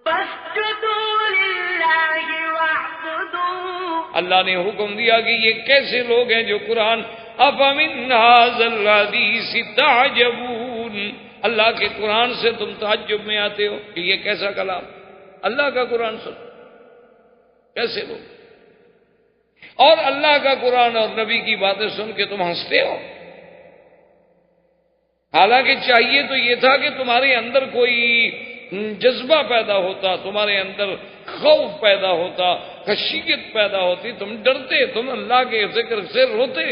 فاسجدوا لله واعبدوا. اللہ نے حکم دیا کہ یہ کیسے لوگ ہیں جو قرآن افمن ھذا الحدیث تعجبون، اللہ کے قرآن سے تم تعجب میں آتے ہو کہ یہ کیسا کلام، اللہ کا قرآن سن، کیسے لوگ، اور اللہ کا قرآن اور نبی کی باتیں سن کے تم ہنستے ہو. حالانکہ چاہیے تو یہ تھا کہ تمہارے اندر کوئی جذبہ پیدا ہوتا، تمہارے اندر خوف پیدا ہوتا، خشیت پیدا ہوتی، تم ڈرتے، تم اللہ کے ذکر سے روتے.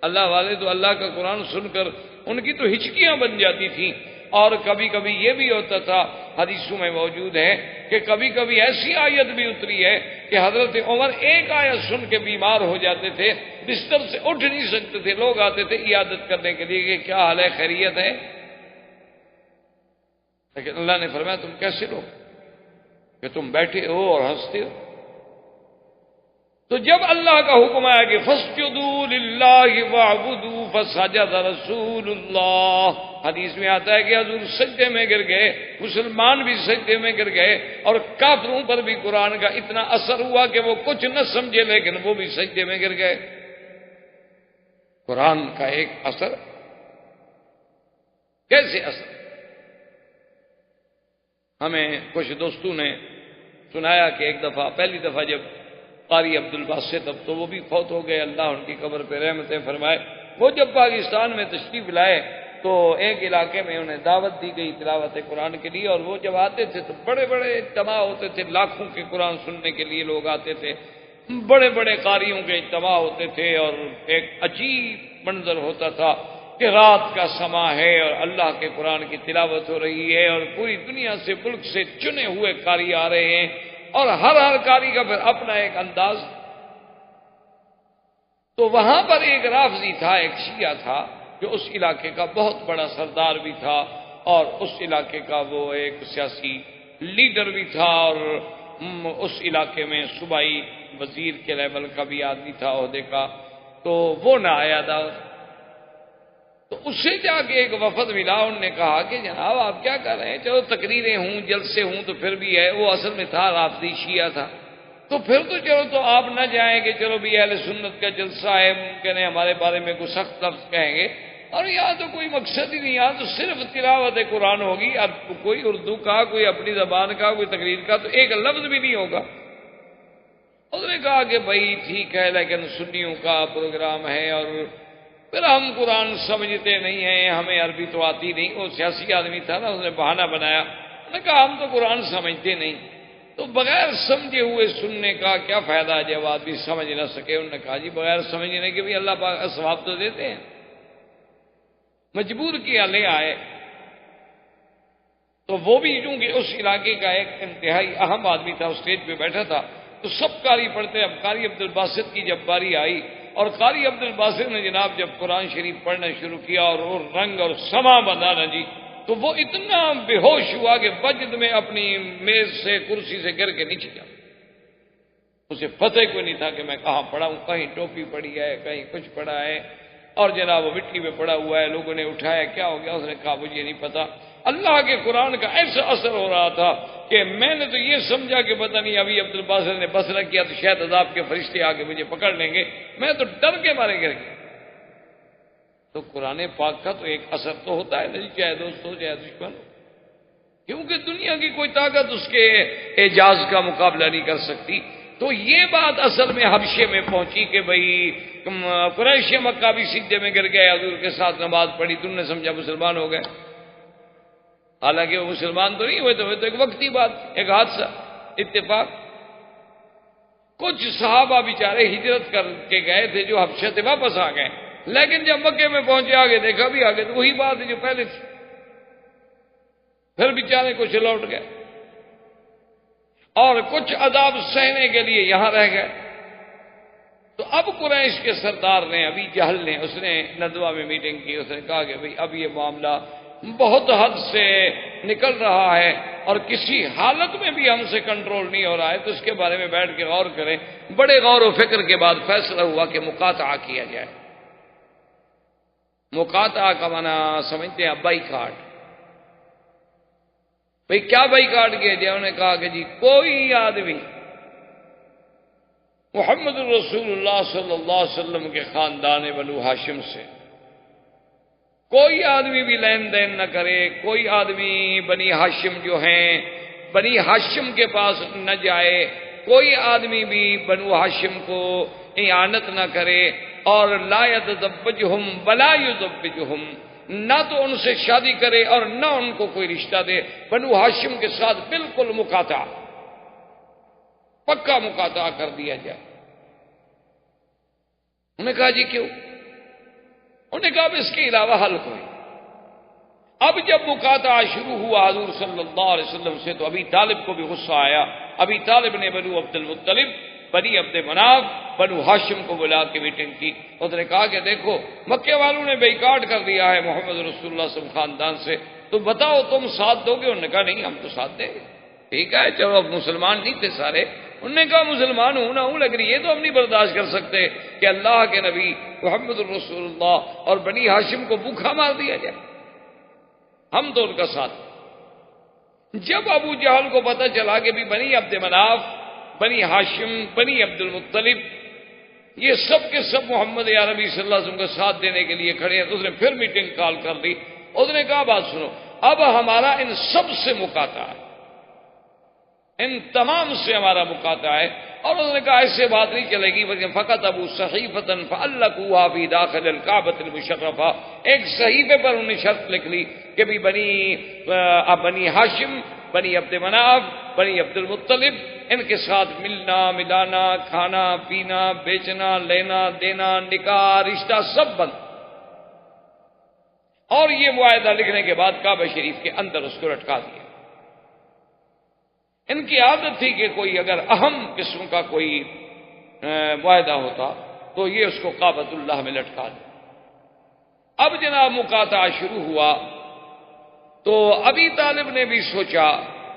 اللہ والے تو اللہ کا قرآن سن کر ان کی تو ہچکیاں بن جاتی تھیں. اور کبھی کبھی یہ بھی ہوتا تھا، حدیثوں میں موجود ہے کہ کبھی کبھی ایسی آیت بھی اتری ہے کہ حضرت عمر ایک آیت سن کے بیمار ہو جاتے تھے، بستر سے اٹھ نہیں سکتے تھے، لوگ آتے تھے عیادت کرنے کے لیے کہ کیا حال ہے، خیریت ہے. لیکن اللہ نے فرمایا تم کیسے لوگ کہ تم بیٹھے ہو اور ہنستے ہو. تو جب اللہ کا حکم آیا کہ فاسجدوا للہ واعبدوا فسجد رسول اللہ، حدیث میں آتا ہے کہ حضور سجدے میں گر گئے، مسلمان بھی سجدے میں گر گئے، اور کافروں پر بھی قرآن کا اتنا اثر ہوا کہ وہ کچھ نہ سمجھے لیکن وہ بھی سجدے میں گر گئے. قرآن کا ایک اثر، کیسے اثر؟ ہمیں کچھ دوستوں نے سنایا کہ ایک دفعہ، پہلی دفعہ جب قاری عبد الباسط، اب تو وہ بھی فوت ہو گئے، اللہ ان کی قبر پہ رحمتیں فرمائے، وہ جب پاکستان میں تشریف لائے تو ایک علاقے میں انہیں دعوت دی گئی تلاوت قرآن کے لیے، اور وہ جب آتے تھے تو بڑے بڑے اجتماع ہوتے تھے، لاکھوں کے قرآن سننے کے لیے لوگ آتے تھے، بڑے بڑے قاریوں کے اجتماع ہوتے تھے، اور ایک عجیب منظر ہوتا تھا کہ رات کا سما ہے اور اللہ کے قرآن کی تلاوت ہو رہی ہے، اور پوری دنیا سے، ملک سے چنے ہوئے قاری آ رہے ہیں، اور ہر قاری کا پھر اپنا ایک انداز. تو وہاں پر ایک رافضی تھا، ایک شیعہ تھا، جو اس علاقے کا بہت بڑا سردار بھی تھا، اور اس علاقے کا وہ ایک سیاسی لیڈر بھی تھا، اور اس علاقے میں صوبائی وزیر کے لیول کا بھی آدمی تھا، عہدے کا. تو وہ نہ آیا دعوت. تو اس سے جا کے ایک وفد ملا، انہوں نے کہا کہ جناب آپ کیا کر رہے ہیں، چلو تقریریں ہوں، جلسے ہوں تو پھر بھی ہے، وہ اصل میں تھا رافضی شیعہ تھا، تو پھر تو چلو تو آپ نہ جائیں کہ چلو بھی اہل سنت کا جلسہ ہے، ممکن ہے ہمارے بارے میں کوئی سخت لفظ کہیں گے، اور یہاں تو کوئی مقصد ہی نہیں، یہاں تو صرف تلاوت قرآن ہوگی، اب کوئی اردو کا، کوئی اپنی زبان کا، کوئی تقریر کا تو ایک لفظ بھی نہیں ہوگا. اس نے کہا کہ بھائی ٹھیک ہے، لیکن سنیوں کا پروگرام ہے، اور پھر ہم قرآن سمجھتے نہیں ہیں، ہمیں عربی تو آتی نہیں. وہ سیاسی آدمی تھا نا، اس نے بہانہ بنایا، اس نے کہا ہم تو قرآن سمجھتے نہیں. تو بغیر سمجھے ہوئے سننے کا کیا فائدہ جب آدمی سمجھ نہ سکے. انہوں نے کہا جی بغیر سمجھنے کے بھی اللہ پاک ثواب تو دیتے ہیں. مجبور کیا لے آئے. تو وہ بھی چونکہ اس علاقے کا ایک انتہائی اہم آدمی تھا، اسٹیج پہ بیٹھا تھا، تو سب قاری پڑھتے. اب قاری عبد الباسط کی جب باری آئی، اور قاری عبد الباسط نے جناب جب قرآن شریف پڑھنا شروع کیا اور وہ رنگ اور سما بنا نا جی، تو وہ اتنا بے ہوش ہوا کہ وجد میں اپنی میز سے، کرسی سے گر کے نیچے جا. اسے پتہ کوئی نہیں تھا کہ میں کہاں پڑا ہوں، کہیں ٹوپی پڑی ہے، کہیں کچھ پڑا ہے، اور جناب وہ مٹی میں پڑا ہوا ہے، لوگوں نے اٹھایا، کیا ہو گیا؟ اس نے کہا مجھے نہیں پتا۔ اللہ کے قرآن کا ایسا اثر ہو رہا تھا کہ میں نے تو یہ سمجھا کہ پتہ نہیں ابھی عبد الباسط نے بس نہ کیا تو شاید عذاب کے فرشتے آ کے مجھے پکڑ لیں گے، میں تو ڈر کے مارے گر گیا۔ تو قرآن پاک کا تو ایک اثر تو ہوتا ہے نا جی، چاہے دوست ہو چاہے دشمن ہو، کیونکہ دنیا کی کوئی طاقت اس کے اعجاز کا مقابلہ نہیں کر سکتی۔ تو یہ بات اصل میں حبشے میں پہنچی کہ بھئی قریش مکہ بھی سیدھے میں گر گئے، حضور کے ساتھ نماز پڑھی، تم نے سمجھا مسلمان ہو گئے، حالانکہ وہ مسلمان تو نہیں ہوئے، تو ایک وقتی بات، ایک حادثہ، اتفاق۔ کچھ صحابہ بیچارے ہجرت کر کے گئے تھے جو حبشہ سے واپس آ گئے، لیکن جب مکے میں پہنچے آگے دیکھا بھی آگے تو وہی بات ہے جو پہلے تھی، پھر بیچارے کچھ لوٹ گئے اور کچھ عذاب سہنے کے لیے یہاں رہ گئے۔ تو اب قریش کے سردار نے، ابھی جہل نے، اس نے ندوہ میں میٹنگ کی، اس نے کہا کہ بھئی اب یہ معاملہ بہت حد سے نکل رہا ہے اور کسی حالت میں بھی ہم سے کنٹرول نہیں ہو رہا ہے، تو اس کے بارے میں بیٹھ کے غور کریں۔ بڑے غور و فکر کے بعد فیصلہ ہوا کہ مقاطعہ کیا جائے۔ مقاطعہ کا معنی سمجھتے ہیں بائیکاٹ۔ بھئی کیا بائیکاٹ کیا جائے؟ انہوں نے کہا کہ جی کوئی آدمی محمد رسول اللہ صلی اللہ علیہ وسلم کے خاندان بنو ہاشم سے کوئی آدمی بھی لین دین نہ کرے، کوئی آدمی بنی ہاشم جو ہیں بنی ہاشم کے پاس نہ جائے، کوئی آدمی بھی بنو ہاشم کو اعانت نہ کرے، اور لا یتزوجہم ولا یزوجہم، نہ تو ان سے شادی کرے اور نہ ان کو کوئی رشتہ دے۔ بنو ہاشم کے ساتھ بالکل مقاطعہ، پکا مقاطعہ کر دیا جائے۔ انہوں نے کہا جی کیوں؟ انہوں نے کہا اب اس کے علاوہ حل کوئی۔ اب جب مقاطعہ شروع ہوا حضور صلی اللہ علیہ وسلم سے تو ابی طالب کو بھی غصہ آیا۔ ابی طالب نے بنو عبد المطلب، بنی عبد مناف، بنو ہاشم کو بلا کے میٹنگ کی۔ اس نے کہا کہ دیکھو مکے والوں نے بیکاٹ کر دیا ہے محمد رسول اللہ صلی اللہ علیہ وسلم خاندان سے، تو بتاؤ تم ساتھ دو گے؟ انہوں نے کہا نہیں ہم تو ساتھ دیں گے۔ ٹھیک ہے چلو، اب مسلمان نہیں تھے سارے، انہوں نے کہا مسلمان ہوں نہ ہوں لیکن یہ تو ہم نہیں برداشت کر سکتے کہ اللہ کے نبی محمد الرسول اللہ اور بنی ہاشم کو بھوکا مار دیا جائے، ہم تو ان کا ساتھ۔ جب ابو جہل کو پتہ چلا کہ بھی بنی عبد مناف، بنی ہاشم، بنی عبد المطلب یہ سب کے سب محمد عربی صلی اللہ علیہ وسلم کا ساتھ دینے کے لیے کھڑے ہیں، تو اس نے پھر میٹنگ کال کر دی۔ اس نے کہا بات سنو، اب ہمارا ان سب سے مقاطعہ ہے، ان تمام سے ہمارا مقاطعہ ہے۔ اور انہوں نے کہا ایسے بات نہیں چلے گی، بلکہ فقط ابو صحیفۃ فعلقوها فی داخل الکعبۃ المشرفہ، ایک صحیفے پر انہوں نے شرط لکھ لی کہ بھی بنی ہاشم، بنی عبد مناف، بنی عبد المطلب ان کے ساتھ ملنا ملانا، کھانا پینا، بیچنا لینا دینا، نکاح رشتہ سب بند۔ اور یہ معاہدہ لکھنے کے بعد کعبہ شریف کے اندر اس کو لٹکا دیا۔ ان کی عادت تھی کہ کوئی اگر اہم قسم کا کوئی معاہدہ ہوتا تو یہ اس کو کعبۃ اللہ میں لٹکا دے۔ اب جناب مقاطعہ شروع ہوا تو ابی طالب نے بھی سوچا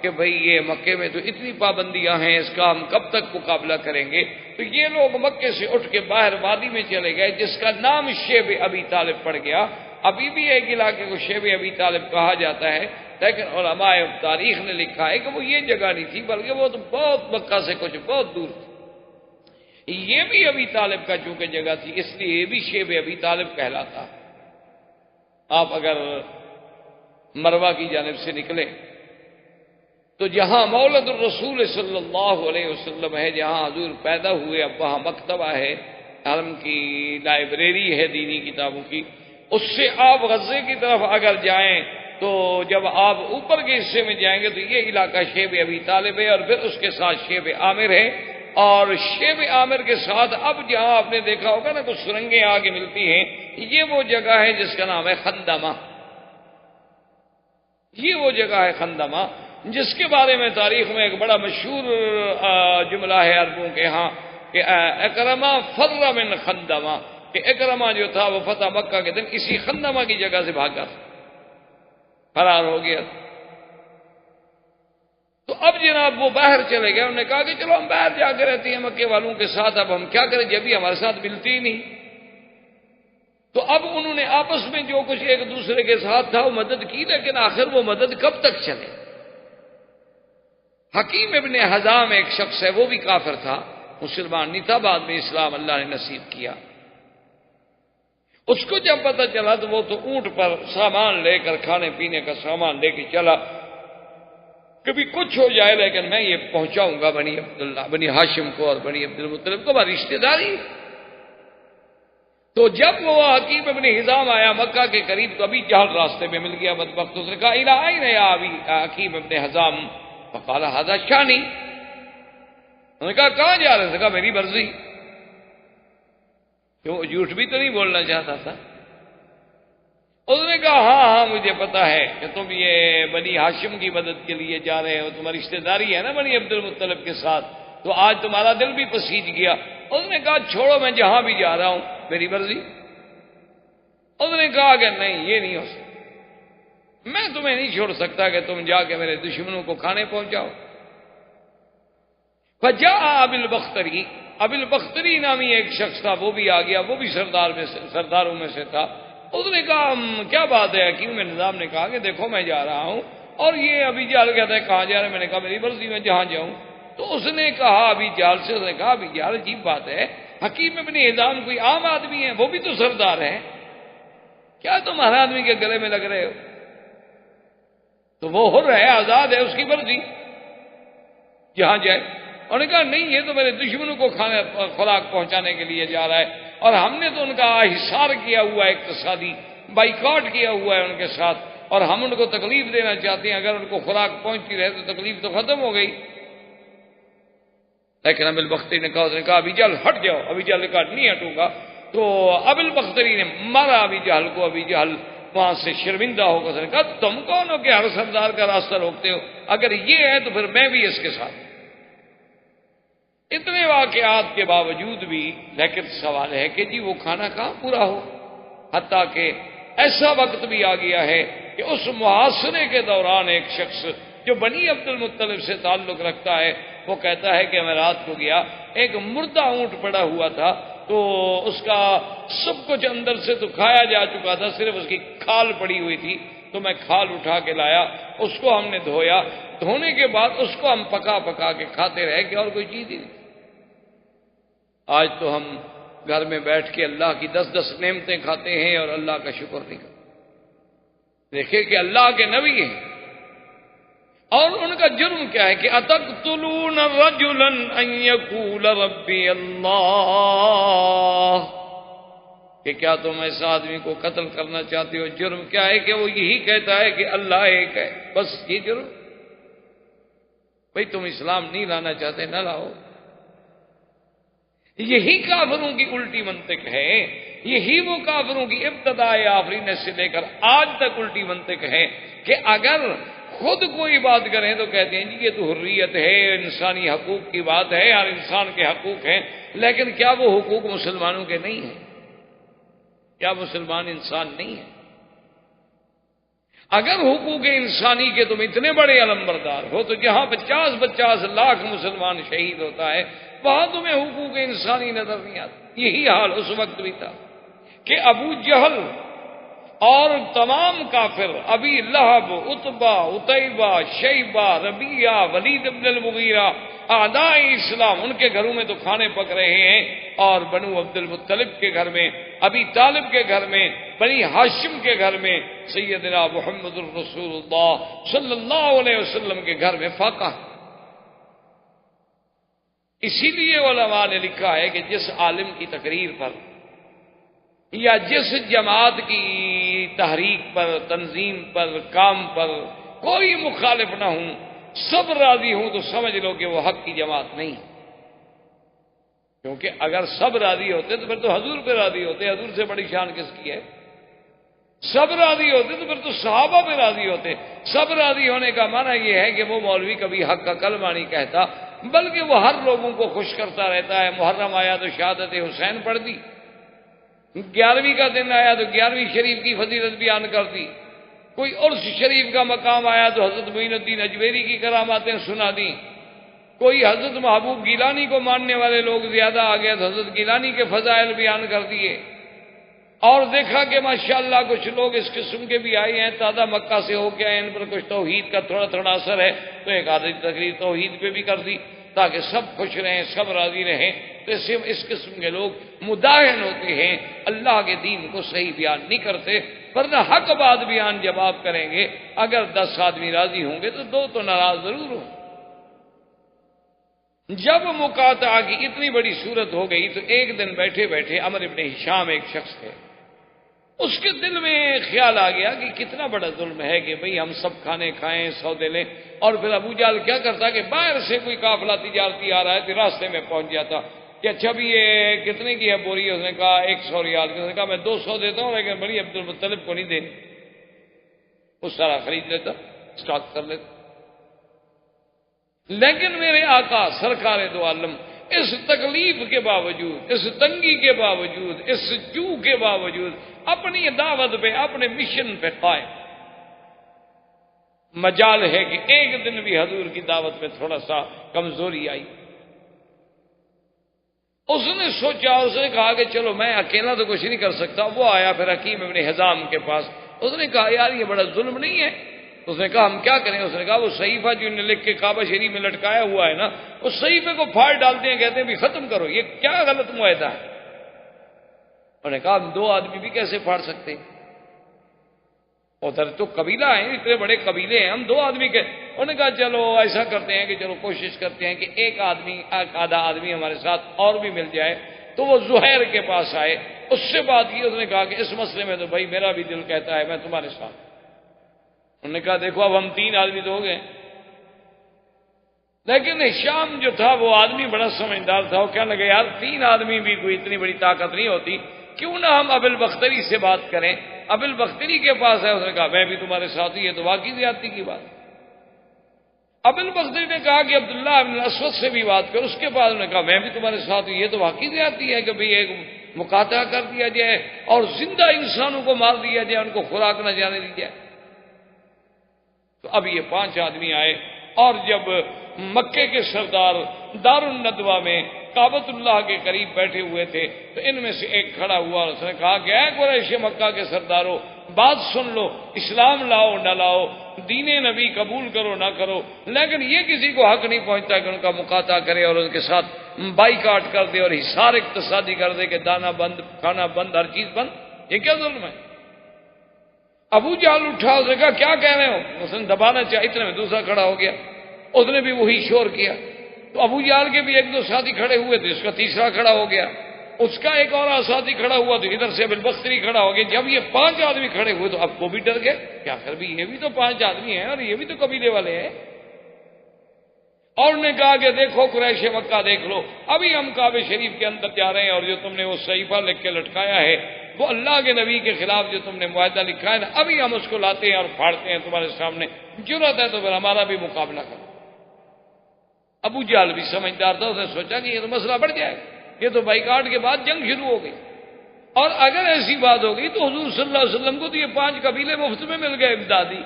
کہ بھئی یہ مکے میں تو اتنی پابندیاں ہیں، اس کا ہم کب تک مقابلہ کریں گے؟ تو یہ لوگ مکے سے اٹھ کے باہر وادی میں چلے گئے جس کا نام شیب ابی طالب پڑ گیا۔ ابھی بھی ایک علاقے کو شیب ابی طالب کہا جاتا ہے، لیکن علماء تاریخ نے لکھا ہے کہ وہ یہ جگہ نہیں تھی بلکہ وہ تو بہت مکہ سے کچھ بہت دور تھی۔ یہ بھی ابی طالب کا چونکہ جگہ تھی اس لیے یہ بھی شیب ابی طالب کہلاتا۔ آپ اگر مروہ کی جانب سے نکلیں تو جہاں مولد الرسول صلی اللہ علیہ وسلم ہے، جہاں حضور پیدا ہوئے، اب وہاں مکتبہ ہے، حرم کی لائبریری ہے دینی کتابوں کی۔ اس سے آپ غزے کی طرف اگر جائیں تو جب آپ اوپر کے حصے میں جائیں گے تو یہ علاقہ شیب ابی طالب ہے، اور پھر اس کے ساتھ شیب عامر ہے، اور شیب عامر کے ساتھ اب جہاں آپ نے دیکھا ہوگا نا کچھ سرنگیں آگے ملتی ہیں، یہ وہ جگہ ہے جس کا نام ہے خندمہ۔ یہ وہ جگہ ہے خندمہ جس کے بارے میں تاریخ میں ایک بڑا مشہور جملہ ہے عربوں کے ہاں کہ اکرمہ فر من خندمہ، کہ اکرمہ جو تھا وہ فتح مکہ کے دن اسی خندمہ کی جگہ سے بھاگا تھا، فرار ہو گیا۔ تو اب جناب وہ باہر چلے گئے، انہوں نے کہا کہ چلو ہم باہر جا کے رہتے ہیں مکے والوں کے ساتھ، اب ہم کیا کریں جب بھی ہمارے ساتھ ملتی ہی نہیں۔ تو اب انہوں نے آپس میں جو کچھ ایک دوسرے کے ساتھ تھا وہ مدد کی، لیکن آخر وہ مدد کب تک چلے؟ حکیم ابن حزام ایک شخص ہے، وہ بھی کافر تھا، مسلمان نہیں تھا، بعد میں اسلام اللہ نے نصیب کیا۔ اس کو جب پتہ چلا تو وہ تو اونٹ پر سامان لے کر، کھانے پینے کا سامان لے کے چلا، کبھی کچھ ہو جائے لیکن میں یہ پہنچاؤں گا بنی عبداللہ، بنی ہاشم کو اور بنی عبد المطلب کو، ہماری رشتے داری۔ تو جب وہ حکیم ابن حزام آیا مکہ کے قریب تو ابھی جہل راستے میں مل گیا بدبخت، اس نے کہا الی این یا ابی حکیم ابن حزام، فقال ھذا شانی، انہوں نے کہا کہاں جا رہے تھے؟ کہا میری مرضی۔ کیوں جھوٹ بھی تو نہیں بولنا چاہتا تھا؟ اس نے کہا ہاں ہاں مجھے پتا ہے کہ تم یہ بنی ہاشم کی مدد کے لیے جا رہے ہو، تمہاری رشتے داری ہے نا بنی عبد المطلب کے ساتھ، تو آج تمہارا دل بھی پسیج گیا۔ اس نے کہا چھوڑو میں جہاں بھی جا رہا ہوں میری مرضی۔ اس نے کہا کہ نہیں یہ نہیں ہو سکتا، میں تمہیں نہیں چھوڑ سکتا کہ تم جا کے میرے دشمنوں کو کھانے پہنچاؤ۔ فجاء ابو البختری، ابو البختری نامی ایک شخص تھا، وہ بھی آ گیا، وہ بھی سرداروں میں سے تھا۔ اس نے کہا کیا بات ہے؟ حکیم نظام نے کہا کہ دیکھو میں جا رہا ہوں، اور یہ ابھی جال کہتا ہے کہاں جا رہے ہیں؟ میں نے کہا میری مرضی میں جہاں جاؤں۔ تو اس نے کہا ابھی جال سے، اس نے کہا ابھی جال عجیب بات ہے، حکیم ابن حزام کوئی عام آدمی ہے، وہ بھی تو سردار ہے، کیا تم ہر آدمی کے گلے میں لگ رہے ہو؟ تو وہ حر ہے، آزاد ہے، اس کی مرضی جہاں جائے۔ انہوں نے کہا نہیں یہ تو میرے دشمنوں کو کھانے خوراک پہنچانے کے لیے جا رہا ہے، اور ہم نے تو ان کا حصار کیا ہوا ہے، اقتصادی بائیکاٹ کیا ہوا ہے ان کے ساتھ، اور ہم ان کو تکلیف دینا چاہتے ہیں، اگر ان کو خوراک پہنچتی رہے تو تکلیف تو ختم ہو گئی۔ لیکن ابو البختری نے کہا، اس نے کہا ابھی جہل ہٹ جاؤ۔ ابھی جہل نے کہا نہیں ہٹوں گا۔ تو ابو البختری نے مارا ابھی جہل کو، ابھی جہل وہاں سے شرمندہ ہو کر اس نے کہا تم کون ہو کہ ہر سردار کا راستہ روکتے ہو؟ اگر یہ ہے تو پھر میں بھی اس کے ساتھ۔ اتنے واقعات کے باوجود بھی لیکن سوال ہے کہ جی وہ کھانا کہاں پورا ہو، حتیٰ کہ ایسا وقت بھی آ گیا ہے کہ اس محاصرے کے دوران ایک شخص جو بنی عبد المطلب سے تعلق رکھتا ہے وہ کہتا ہے کہ میں رات کو گیا، ایک مردہ اونٹ پڑا ہوا تھا، تو اس کا سب کچھ اندر سے تو کھایا جا چکا تھا، صرف اس کی کھال پڑی ہوئی تھی، تو میں کھال اٹھا کے لایا، اس کو ہم نے دھویا، دھونے کے بعد اس کو ہم پکا پکا کے کھاتے رہے کہ اور کوئی چیز ہی نہیں۔ آج تو ہم گھر میں بیٹھ کے اللہ کی 10 نعمتیں کھاتے ہیں اور اللہ کا شکر نہیں کرتے۔ دیکھیں کہ اللہ کے نبی ہیں، اور ان کا جرم کیا ہے کہ اتقتلون رجلا ان یقول ربی اللہ، کہ کیا تم ایسا آدمی کو قتل کرنا چاہتے ہو؟ جرم کیا ہے کہ وہ یہی کہتا ہے کہ اللہ ایک ہے، بس یہ جرم؟ بھئی تم اسلام نہیں لانا چاہتے نہ لاؤ۔ یہی کافروں کی الٹی منطق ہے، یہی وہ کافروں کی ابتدائی آفرینت سے لے کر آج تک الٹی منطق ہے کہ اگر خود کوئی بات کریں تو کہتے ہیں جی یہ تو حریت ہے، انسانی حقوق کی بات ہے، ہر انسان کے حقوق ہیں، لیکن کیا وہ حقوق مسلمانوں کے نہیں ہیں؟ کیا مسلمان انسان نہیں ہے؟ اگر حقوق انسانی کے تم اتنے بڑے علمبردار ہو تو جہاں 50 لاکھ مسلمان شہید ہوتا ہے وہاں تمہیں حقوق انسانی نظر نہیں آتا۔ یہی حال اس وقت بھی تھا کہ ابو جہل اور تمام کافر، ابی لہب، عتبہ، عتیبہ، شیبہ، ربیعہ، ولید بن المغیرہ، اعداء اسلام، ان کے گھروں میں تو کھانے پک رہے ہیں، اور بنو عبد المطلب کے گھر میں، ابی طالب کے گھر میں، بنی ہاشم کے گھر میں، سیدنا محمد الرسول اللہ صلی اللہ علیہ وسلم کے گھر میں فاقہ۔ اسی لیے علماء نے لکھا ہے کہ جس عالم کی تقریر پر یا جس جماعت کی تحریک پر، تنظیم پر، کام پر کوئی مخالف نہ ہوں، سب راضی ہوں، تو سمجھ لو کہ وہ حق کی جماعت نہیں، کیونکہ اگر سب راضی ہوتے تو پھر تو حضور پہ راضی ہوتے، حضور سے بڑی شان کس کی ہے؟ سب راضی ہوتے تو پھر تو صحابہ پہ راضی ہوتے۔ سب راضی ہونے کا معنی یہ ہے کہ وہ مولوی کبھی حق کا کلمہ نہیں کہتا، بلکہ وہ ہر لوگوں کو خوش کرتا رہتا ہے۔ محرم آیا تو شہادت حسین پڑھ دی، 11ویں کا دن آیا تو 11ویں شریف کی فضیلت بیان کر دی، کوئی عرس شریف کا مقام آیا تو حضرت معین الدین اجمیری کی کراماتیں سنا دیں، کوئی حضرت محبوب گیلانی کو ماننے والے لوگ زیادہ آ گئے تو حضرت گیلانی کے فضائل بیان کر دیے، اور دیکھا کہ ماشاءاللہ کچھ لوگ اس قسم کے بھی آئے ہیں، تازہ مکہ سے ہو کے آئے، ان پر کچھ توحید کا تھوڑا تھوڑا اثر ہے، تو ایک آدھی تقریر توحید پہ بھی کر دی تاکہ سب خوش رہیں، سب راضی رہیں۔ تو اس قسم کے لوگ مداہن ہوتے ہیں، اللہ کے دین کو صحیح بیان نہیں کرتے، ورنہ حق بات بیان جب آپ کریں گے، اگر 10 آدمی راضی ہوں گے تو 2 تو ناراض ضرور ہوں۔ جب مقاطعہ کی اتنی بڑی صورت ہو گئی تو ایک دن بیٹھے بیٹھے عمرو بن ہشام ایک شخص تھے، اس کے دل میں خیال آ گیا کہ کتنا بڑا ظلم ہے کہ بھئی ہم سب کھانے کھائیں، سودے لیں، اور پھر ابو جہل کیا کرتا کہ باہر سے کوئی قافلہ تجارتی آ رہا ہے تو راستے میں پہنچ جاتا کہ اچھا بھی یہ کتنے کی ہے بوری؟ اس نے کہا 100 ریال کی۔ اس نے کہا میں 200 دیتا ہوں، لیکن بڑی عبد المطلب کو نہیں دیں۔ وہ سارا خرید لیتا، اسٹاک کر لیتا۔ لیکن میرے آقا سرکار دو عالم اس تکلیف کے باوجود، اس تنگی کے باوجود، اس جو کے باوجود اپنی دعوت پہ، اپنے مشن پہ قائم۔ مجال ہے کہ ایک دن بھی حضور کی دعوت میں تھوڑا سا کمزوری آئی، اس نے سوچا، اس نے کہا کہ چلو میں اکیلا تو کچھ نہیں کر سکتا۔ وہ آیا پھر حکیم ابن حزام کے پاس، اس نے کہا یار یہ بڑا ظلم نہیں ہے؟ اس نے کہا ہم کیا کریں؟ اس نے کہا وہ صحیفہ جو انہیں لکھ کے کعبہ شریف میں لٹکایا ہوا ہے نا، اس صحیفے کو پھاڑ ڈالتے ہیں، کہتے ہیں بھی ختم کرو، یہ کیا غلط معاہدہ ہے؟ انہوں نے کہا ہم 2 آدمی بھی کیسے پھاڑ سکتے ہیں؟ ادھر تو قبیلہ ہیں، اتنے بڑے قبیلے ہیں، ہم 2 آدمی کے۔ انہوں نے کہا چلو ایسا کرتے ہیں کہ چلو کوشش کرتے ہیں کہ ایک آدھا آدمی ہمارے ساتھ اور بھی مل جائے۔ تو وہ زہیر کے پاس آئے، اس سے بات کی، اس نے کہا کہ اس مسئلے میں تو بھائی میرا بھی دل کہتا ہے میں تمہارے ساتھ۔ انہوں نے کہا دیکھو اب ہم 3 آدمی تو ہو گئے، لیکن ہشام جو تھا وہ آدمی بڑا سمجھدار تھا، وہ کہنے لگا یار 3 آدمی بھی کوئی اتنی بڑی طاقت نہیں ہوتی، کیوں نہ ہم ابو البختری سے بات کریں؟ ابو البختری کے پاس ہے، اس نے کہا میں بھی تمہارے ساتھ ہی، یہ تو واقعی زیادتی کی بات۔ ابو البختری نے کہا کہ عبداللہ بن الاسود سے بھی بات کر، اس کے بعد انہوں نے کہا میں بھی تمہارے ساتھ ہوں، یہ تو واقعی زیادتی ہے کہ بھئی ایک مقاطعہ کر دیا جائے اور زندہ انسانوں کو مار دیا جائے، ان کو خوراک نہ جانے دی جائے۔ تو اب یہ 5 آدمی آئے، اور جب مکے کے سردار دار الندوہ میں کعبۃ اللہ کے قریب بیٹھے ہوئے تھے تو ان میں سے ایک کھڑا ہوا اور اس نے کہا کہ اے قریش مکہ کے سرداروں، بات سن لو، اسلام لاؤ نہ لاؤ، دین نبی قبول کرو نہ کرو، لیکن یہ کسی کو حق نہیں پہنچتا کہ ان کا مقاطعہ کرے اور ان کے ساتھ بائیکاٹ کر دے اور حصار اقتصادی کر دے کہ دانا بند، کھانا بند، ہر چیز بند۔ یہ کیا ظلم ہے؟ ابو جہل اٹھا، اس نے کہا کیا کہہ رہے ہو؟ اس نے دبانا چاہا، اتنے میں دوسرا کھڑا ہو گیا، اس نے بھی وہی شور کیا۔ تو ابو جہل کے بھی 1-2 ساتھی کھڑے ہوئے تھے، اس کا تیسرا کھڑا ہو گیا، اس کا ایک اور ساتھی کھڑا ہوا تو ادھر سے ابو البختری کھڑا ہو گیا۔ جب یہ 5 آدمی کھڑے ہوئے تو اب وہ بھی ڈر گئے، کیا کر بھی یہ بھی تو 5 آدمی ہیں اور یہ بھی تو قبیلے والے ہیں۔ اور نے کہا کہ دیکھو قریش مکہ دیکھ لو، ابھی ہم کعبہ شریف کے اندر جا رہے ہیں اور جو تم نے وہ صحیفہ لکھ کے لٹکایا ہے وہ اللہ کے نبی کے خلاف جو تم نے معاہدہ لکھا ہے نا، ابھی ہم اس کو لاتے ہیں اور پھاڑتے ہیں تمہارے سامنے، جرأت ہے تو پھر ہمارا بھی مقابلہ کرو۔ ابو جہل بھی سمجھدار تھا، اس نے سوچا کہ یہ تو مسئلہ بڑھ جائے، یہ تو بائیکاٹ کے بعد جنگ شروع ہو گئی، اور اگر ایسی بات ہو گئی تو حضور صلی اللہ علیہ وسلم کو تو یہ 5 قبیلے مفت میں مل گئے امدادی۔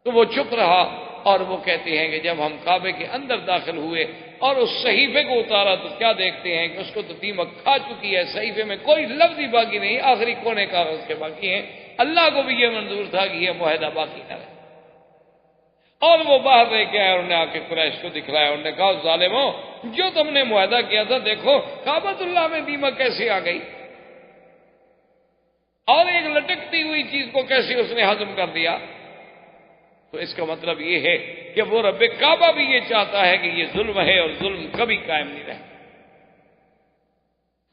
تو وہ چپ رہا، اور وہ کہتے ہیں کہ جب ہم کعبے کے اندر داخل ہوئے اور اس صحیفے کو اتارا تو کیا دیکھتے ہیں کہ اس کو تو دیمک کھا چکی ہے، صحیفے میں کوئی لفظ ہی باقی نہیں، آخری کونے کاغذ کے باقی ہیں۔ اللہ کو بھی یہ منظور تھا کہ یہ معاہدہ باقی نہ رہے، اور وہ باہر لے کے آئے، انہوں نے آ کے قریش کو دکھلایا، انہوں نے کہا ظالموں، جو تم نے معاہدہ کیا تھا دیکھو کعبۃ اللہ میں دیمک کیسے آ گئی، اور ایک لٹکتی ہوئی چیز کو کیسے اس نے ہضم کر دیا۔ تو اس کا مطلب یہ ہے کہ وہ رب کعبہ بھی یہ چاہتا ہے کہ یہ ظلم ہے اور ظلم کبھی قائم نہیں رہے۔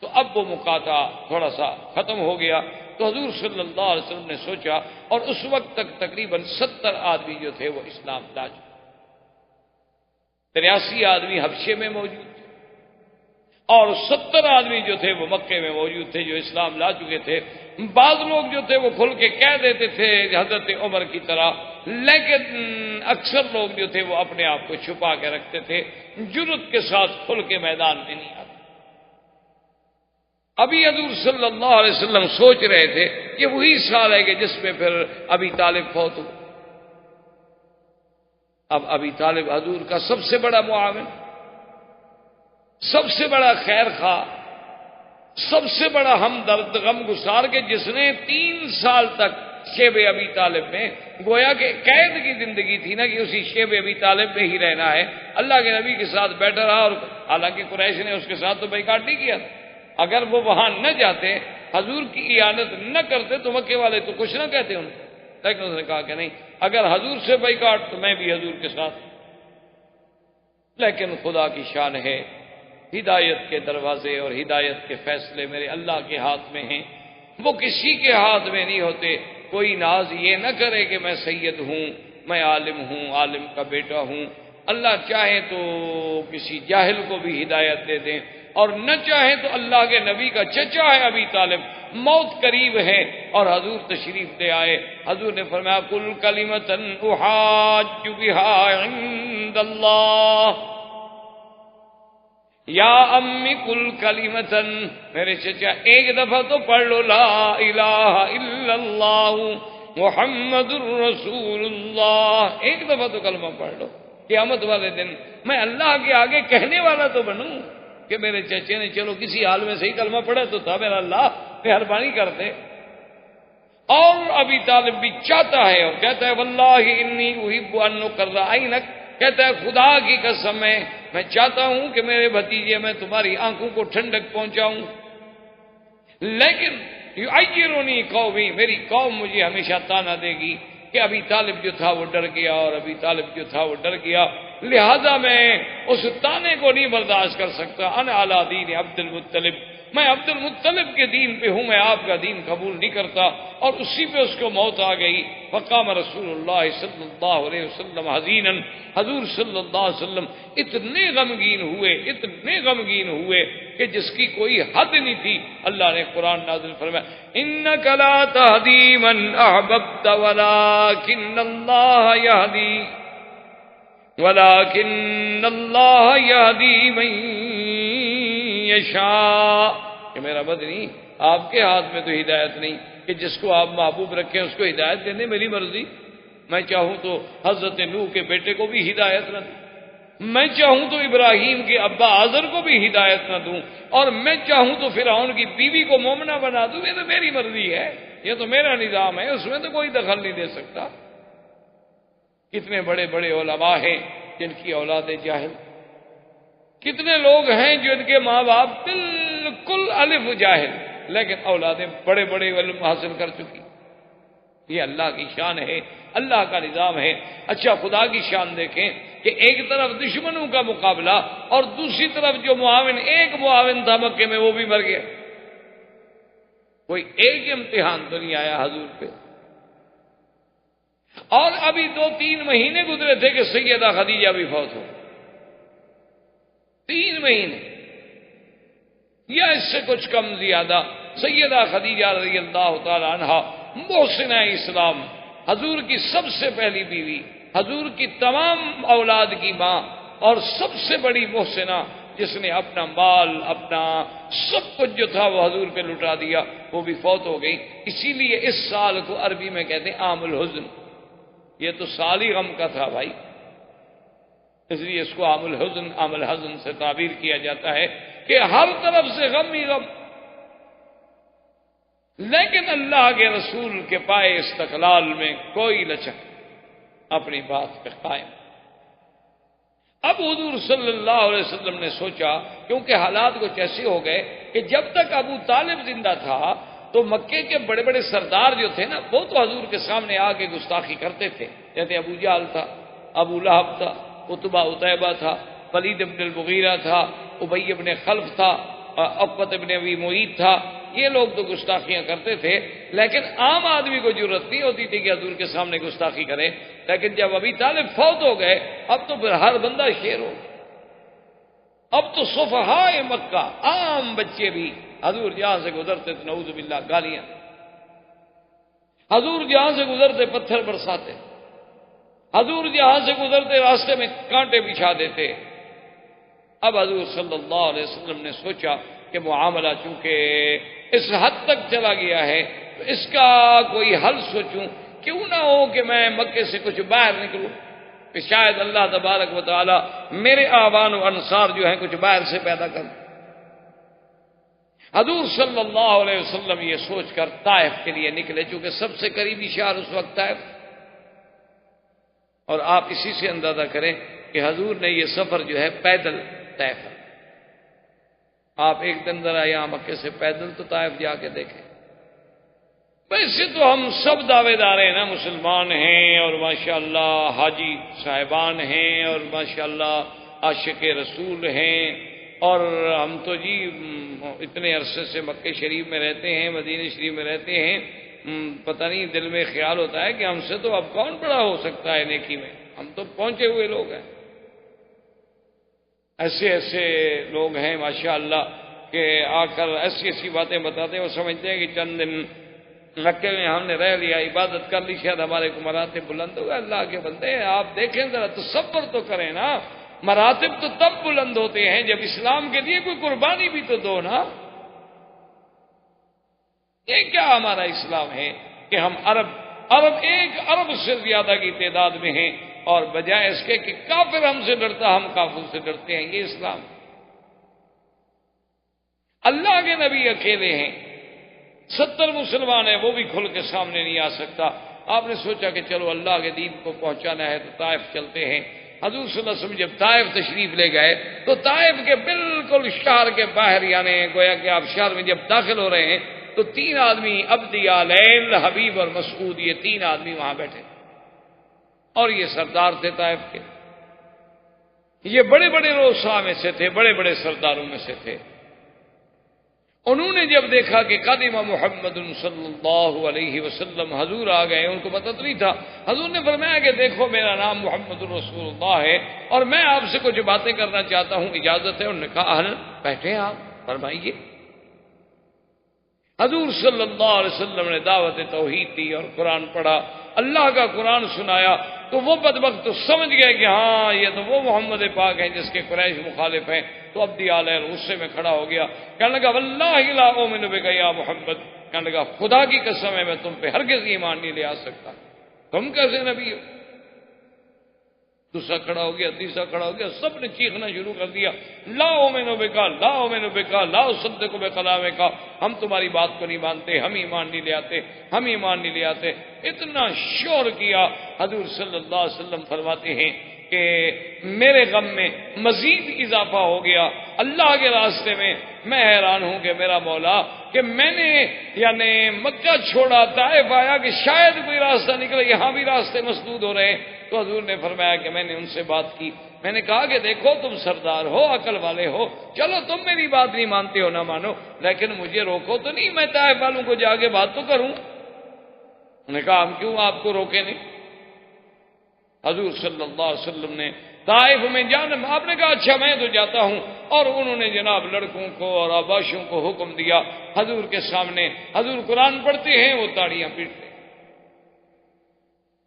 تو اب وہ مقاطعہ تھوڑا سا ختم ہو گیا، تو حضور صلی اللہ علیہ وسلم نے سوچا، اور اس وقت تک تقریباً 70 آدمی جو تھے وہ اسلام لا چکے، 83 آدمی حبشے میں موجود تھے، اور 70 آدمی جو تھے وہ مکے میں موجود تھے جو اسلام لا چکے تھے۔ بعض لوگ جو تھے وہ کھل کے کہہ دیتے تھے حضرت عمر کی طرح، لیکن اکثر لوگ جو تھے وہ اپنے آپ کو چھپا کے رکھتے تھے، جرأت کے ساتھ کھل کے میدان میں نہیں آتے۔ ابھی حضور صلی اللہ علیہ وسلم سوچ رہے تھے کہ وہی سال ہے کہ جس میں پھر ابی طالب فوت ہو. اب ابی طالب حضور کا سب سے بڑا معاون، سب سے بڑا خیر خواہ، سب سے بڑا ہمدرد، غم گسار، کے جس نے 3 سال تک شیب ابی طالب میں، گویا کہ قید کی زندگی تھی نا، کہ اسی شیب ابی طالب میں ہی رہنا ہے، اللہ کے نبی کے ساتھ بیٹھا رہا. اور حالانکہ قریش نے اس کے ساتھ تو بائیکاٹ نہیں کیا تھا. اگر وہ وہاں نہ جاتے، حضور کی اعانت نہ کرتے، تو مکے والے تو کچھ نہ کہتے ان کو. لیکن اس نے کہا کہ نہیں، اگر حضور سے بائیکاٹ تو میں بھی حضور کے ساتھ. لیکن خدا کی شان ہے، ہدایت کے دروازے اور ہدایت کے فیصلے میرے اللہ کے ہاتھ میں ہیں، وہ کسی کے ہاتھ میں نہیں ہوتے. کوئی ناز یہ نہ کرے کہ میں سید ہوں، میں عالم ہوں، عالم کا بیٹا ہوں. اللہ چاہے تو کسی جاہل کو بھی ہدایت دے دیں، اور نہ چاہے تو اللہ کے نبی کا چچا ہے ابی طالب، موت قریب ہے اور حضور تشریف لے آئے. حضور نے فرمایا کل کلمۃ احاج بہا عند اللہ، یا امی کل کلمتن، میرے چچا ایک دفعہ تو پڑھ لو لا الہ الا اللہ محمد الرسول اللہ. ایک دفعہ تو کلمہ پڑھ لو. قیامت والے دن میں اللہ کے آگے کہنے والا تو بنوں کہ میرے چچے نے چلو کسی حال میں صحیح کلمہ پڑھا تو تھا، میرا اللہ مہربانی کرتے. اور ابی طالب بھی چاہتا ہے اور کہتا ہے واللہ انی احب ان اقر عینک، کہتا ہے خدا کی قسم ہے میں چاہتا ہوں کہ میرے بھتیجے میں تمہاری آنکھوں کو ٹھنڈک پہنچاؤں، لیکن یعیرنی قومی، میری قوم مجھے ہمیشہ تانا دے گی کہ ابی طالب جو تھا وہ ڈر گیا، اور ابی طالب جو تھا وہ ڈر گیا، لہذا میں اس تانے کو نہیں برداشت کر سکتا. انا علی دین عبد المطلب، میں عبد المطلب کے دین پہ ہوں، میں آپ کا دین قبول نہیں کرتا. اور اسی پہ اس کو موت آ گئی. فقام رسول اللہ صلی اللہ علیہ وسلم حزینا، حضور صلی اللہ علیہ وسلم اتنے غمگین ہوئے، اتنے غمگین ہوئے کہ جس کی کوئی حد نہیں تھی. اللہ نے قرآن نازل فرمایا انک لا تہدی من احببت ولکن اللہ یہدی، ولکن اللہ یہدی من یشاء، کہ میرا مدنی آپ کے ہاتھ میں تو ہدایت نہیں، کہ جس کو آپ محبوب رکھیں اس کو ہدایت دینے میری مرضی. میں چاہوں تو حضرت نوح کے بیٹے کو بھی ہدایت نہ دوں، میں چاہوں تو ابراہیم کے ابا آزر کو بھی ہدایت نہ دوں، اور میں چاہوں تو فرعون کی بیوی کو مومنہ بنا دوں. یہ تو میری مرضی ہے، یہ تو میرا نظام ہے، اس میں تو کوئی دخل نہیں دے سکتا. کتنے بڑے بڑے علماء ہیں جن کی اولادیں جاہل، کتنے لوگ ہیں جو ان کے ماں باپ بالکل الف جاہل، لیکن اولادیں بڑے بڑے علم حاصل کر چکی. یہ اللہ کی شان ہے، اللہ کا نظام ہے. اچھا خدا کی شان دیکھیں کہ ایک طرف دشمنوں کا مقابلہ اور دوسری طرف جو معاون، ایک معاون تھا مکے میں وہ بھی مر گیا. کوئی ایک امتحان تو نہیں آیا حضور پہ. اور ابھی 2-3 مہینے گزرے تھے کہ سیدہ خدیجہ بھی فوت ہو. 3 مہینے یا اس سے کچھ کم زیادہ. سیدہ خدیجہ رضی اللہ تعالی عنہا محسنہ اسلام، حضور کی سب سے پہلی بیوی، حضور کی تمام اولاد کی ماں، اور سب سے بڑی محسنہ، جس نے اپنا مال، اپنا سب کچھ جو تھا وہ حضور پہ لٹا دیا، وہ بھی فوت ہو گئی. اسی لیے اس سال کو عربی میں کہتے ہیں عام الحزن. یہ تو سال ہی غم کا تھا بھائی، اس لیے اس کو عام الحزن، عام الحزن سے تعبیر کیا جاتا ہے کہ ہر طرف سے غم ہی غم. لیکن اللہ کے رسول کے پائے استقلال میں کوئی لچک، اپنی بات پہ قائم. اب حضور صلی اللہ علیہ وسلم نے سوچا، کیونکہ حالات کچھ ایسے ہو گئے کہ جب تک ابو طالب زندہ تھا تو مکے کے بڑے بڑے سردار جو تھے نا، وہ تو حضور کے سامنے آ کے گستاخی کرتے تھے. جیسے ابو جہل تھا، ابو لہب تھا، عتبہ عتیبہ تھا، ولید ابن المغیرہ تھا، ابی ابن خلف تھا، عقبۃ ابن ابی معیط تھا. یہ لوگ تو گستاخیاں کرتے تھے، لیکن عام آدمی کو ضرورت نہیں ہوتی تھی کہ حضور کے سامنے گستاخی کرے. لیکن جب ابی طالب فوت ہو گئے، اب تو پھر ہر بندہ شیر ہو گیا. اب تو صفحائے مکہ، عام بچے بھی حضور جہاں سے گزرتے تھے نعوذ باللہ گالیاں، حضور جہاں سے گزرتے پتھر برساتے، حضور جہاں سے گزرتے راستے میں کانٹے بچھا دیتے. اب حضور صلی اللہ علیہ وسلم نے سوچا کہ معاملہ چونکہ اس حد تک چلا گیا ہے تو اس کا کوئی حل سوچوں، کیوں نہ ہو کہ میں مکے سے کچھ باہر نکلوں، کہ شاید اللہ تبارک و تعالی میرے آبان و انصار جو ہیں کچھ باہر سے پیدا کر۔ حضور صلی اللہ علیہ وسلم یہ سوچ کر طائف کے لیے نکلے، چونکہ سب سے قریبی شہر اس وقت طائف، اور آپ اسی سے اندازہ کریں کہ حضور نے یہ سفر جو ہے پیدل طے کر۔ آپ ایک دن ذرا یہاں مکے سے پیدل تو طائف جا کے دیکھیں۔ ویسے تو ہم سب دعوے دار ہیں نا، مسلمان ہیں اور ماشاءاللہ حاجی صاحبان ہیں اور ماشاءاللہ عاشق رسول ہیں، اور ہم تو جی اتنے عرصے سے مکے شریف میں رہتے ہیں، مدینہ شریف میں رہتے ہیں، پتہ نہیں دل میں خیال ہوتا ہے کہ ہم سے تو اب کون بڑا ہو سکتا ہے نیکی میں، ہم تو پہنچے ہوئے لوگ ہیں۔ ایسے ایسے لوگ ہیں ماشاءاللہ کہ آ کر ایسی ایسی باتیں بتاتے ہیں، وہ سمجھتے ہیں کہ چند دن مکے میں ہم نے رہ لیا، عبادت کر لی، شاید ہمارے کو مراتب بلند ہو گئے۔ اللہ کے بندے آپ دیکھیں ذرا، تصور تو کریں نا، مراتب تو تب بلند ہوتے ہیں جب اسلام کے لیے کوئی قربانی بھی تو دو نا۔ یہ کیا ہمارا اسلام ہے کہ ہم عرب 1 ارب سے زیادہ کی تعداد میں ہیں، اور بجائے اس کے کہ کافر ہم سے ڈرتا ہم کافر سے ڈرتے ہیں، یہ اسلام۔ اللہ کے نبی اکیلے ہیں، 70 مسلمان ہیں، وہ بھی کھل کے سامنے نہیں آ سکتا۔ آپ نے سوچا کہ چلو اللہ کے دین کو پہنچانا ہے تو طائف چلتے ہیں۔ حضور صلی اللہ علیہ وسلم جب طائف تشریف لے گئے تو طائف کے بالکل شہر کے باہر، یعنی گویا کہ آپ شہر میں جب داخل ہو رہے ہیں تو 3 آدمی، عبد یا لیل، حبیب اور مسعود، یہ 3 آدمی وہاں بیٹھے، اور یہ سردار تھے طائف کے، یہ بڑے بڑے روسا میں سے تھے، بڑے بڑے سرداروں میں سے تھے۔ انہوں نے جب دیکھا کہ قادم محمد صلی اللہ علیہ وسلم، حضور آ گئے، ان کو پتہ تو نہیں تھا، حضور نے فرمایا کہ دیکھو میرا نام محمد رسول اللہ ہے اور میں آپ سے کچھ باتیں کرنا چاہتا ہوں، اجازت ہے؟ انہوں نے کہا اہلاً، بیٹھیں آپ، فرمائیے۔ حضور صلی اللہ علیہ وسلم نے دعوت توحید دی اور قرآن پڑھا، اللہ کا قرآن سنایا، تو وہ بدبخت تو سمجھ گئے کہ ہاں یہ تو وہ محمد پاک ہیں جس کے قریش مخالف ہیں۔ تو عبد علیہ غصے میں کھڑا ہو گیا، کہنے لگا واللہ لا اؤمن بک یا محمد، کہنے لگا خدا کی قسم ہے میں تم پہ ہرگز ایمان نہیں لے آ سکتا، تم کیسے نبی ہو؟ دوسرا کھڑا ہو گیا، تیسرا کھڑا ہو گیا، سب نے چیخنا شروع کر دیا، لا اؤمن بک لا اؤمن بک لا اصدق بکلامک، ہم تمہاری بات کو نہیں مانتے، ہم ایمان نہیں لے آتے، ہم ایمان نہیں لے آتے۔ اتنا شور کیا، حضور صلی اللہ علیہ وسلم فرماتے ہیں کہ میرے غم میں مزید اضافہ ہو گیا اللہ کے راستے میں۔ میں حیران ہوں کہ میرا مولا، کہ میں نے یعنی مکہ چھوڑا، طائف آیا کہ شاید کوئی راستہ نکلے، یہاں بھی راستے مسدود ہو رہے ہیں۔ تو حضور نے فرمایا کہ میں نے ان سے بات کی، میں نے کہا کہ دیکھو تم سردار ہو، عقل والے ہو، چلو تم میری بات نہیں مانتے ہو نہ مانو، لیکن مجھے روکو تو نہیں، میں طائف والوں کو جا کے بات تو کروں۔ انہوں نے کہا ہم کیوں آپ کو روکے نہیں؟ حضور صلی اللہ علیہ وسلم نے طائف میں جانا، آپ نے کہا اچھا میں تو جاتا ہوں، اور انہوں نے جناب لڑکوں کو اور آباشوں کو حکم دیا، حضور کے سامنے حضور قرآن پڑھتے ہیں، وہ تاڑیاں پیٹتے ہیں۔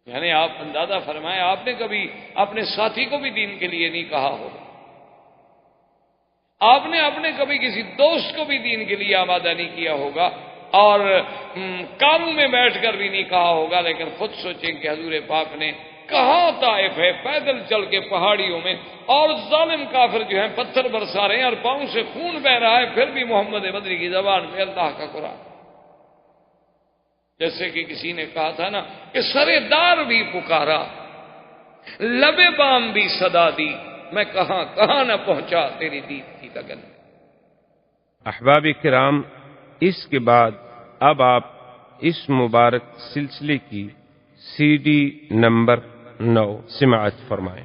یعنی آپ اندازہ فرمائیں، آپ نے کبھی اپنے ساتھی کو بھی دین کے لیے نہیں کہا ہوگا، آپ نے اپنے کبھی کسی دوست کو بھی دین کے لیے آمادہ نہیں کیا ہوگا، اور کاروں میں بیٹھ کر بھی نہیں کہا ہوگا، لیکن خود سوچیں کہ حضور پاک نے کہاں طائف ہے، پیدل چل کے پہاڑیوں میں، اور ظالم کافر جو ہیں پتھر برسا رہے ہیں اور پاؤں سے خون بہ رہا ہے، پھر بھی محمد بدری کی زبان میں اللہ کا قرآن۔ جیسے کہ کسی نے کہا تھا نا کہ سرے دار بھی پکارا، لبے بام بھی صدا دی، میں کہاں کہاں نہ پہنچا تیری دید کی لگن۔ احباب کرام، اس کے بعد اب آپ اس مبارک سلسلے کی CD نمبر 9 سماعت فرمائیں۔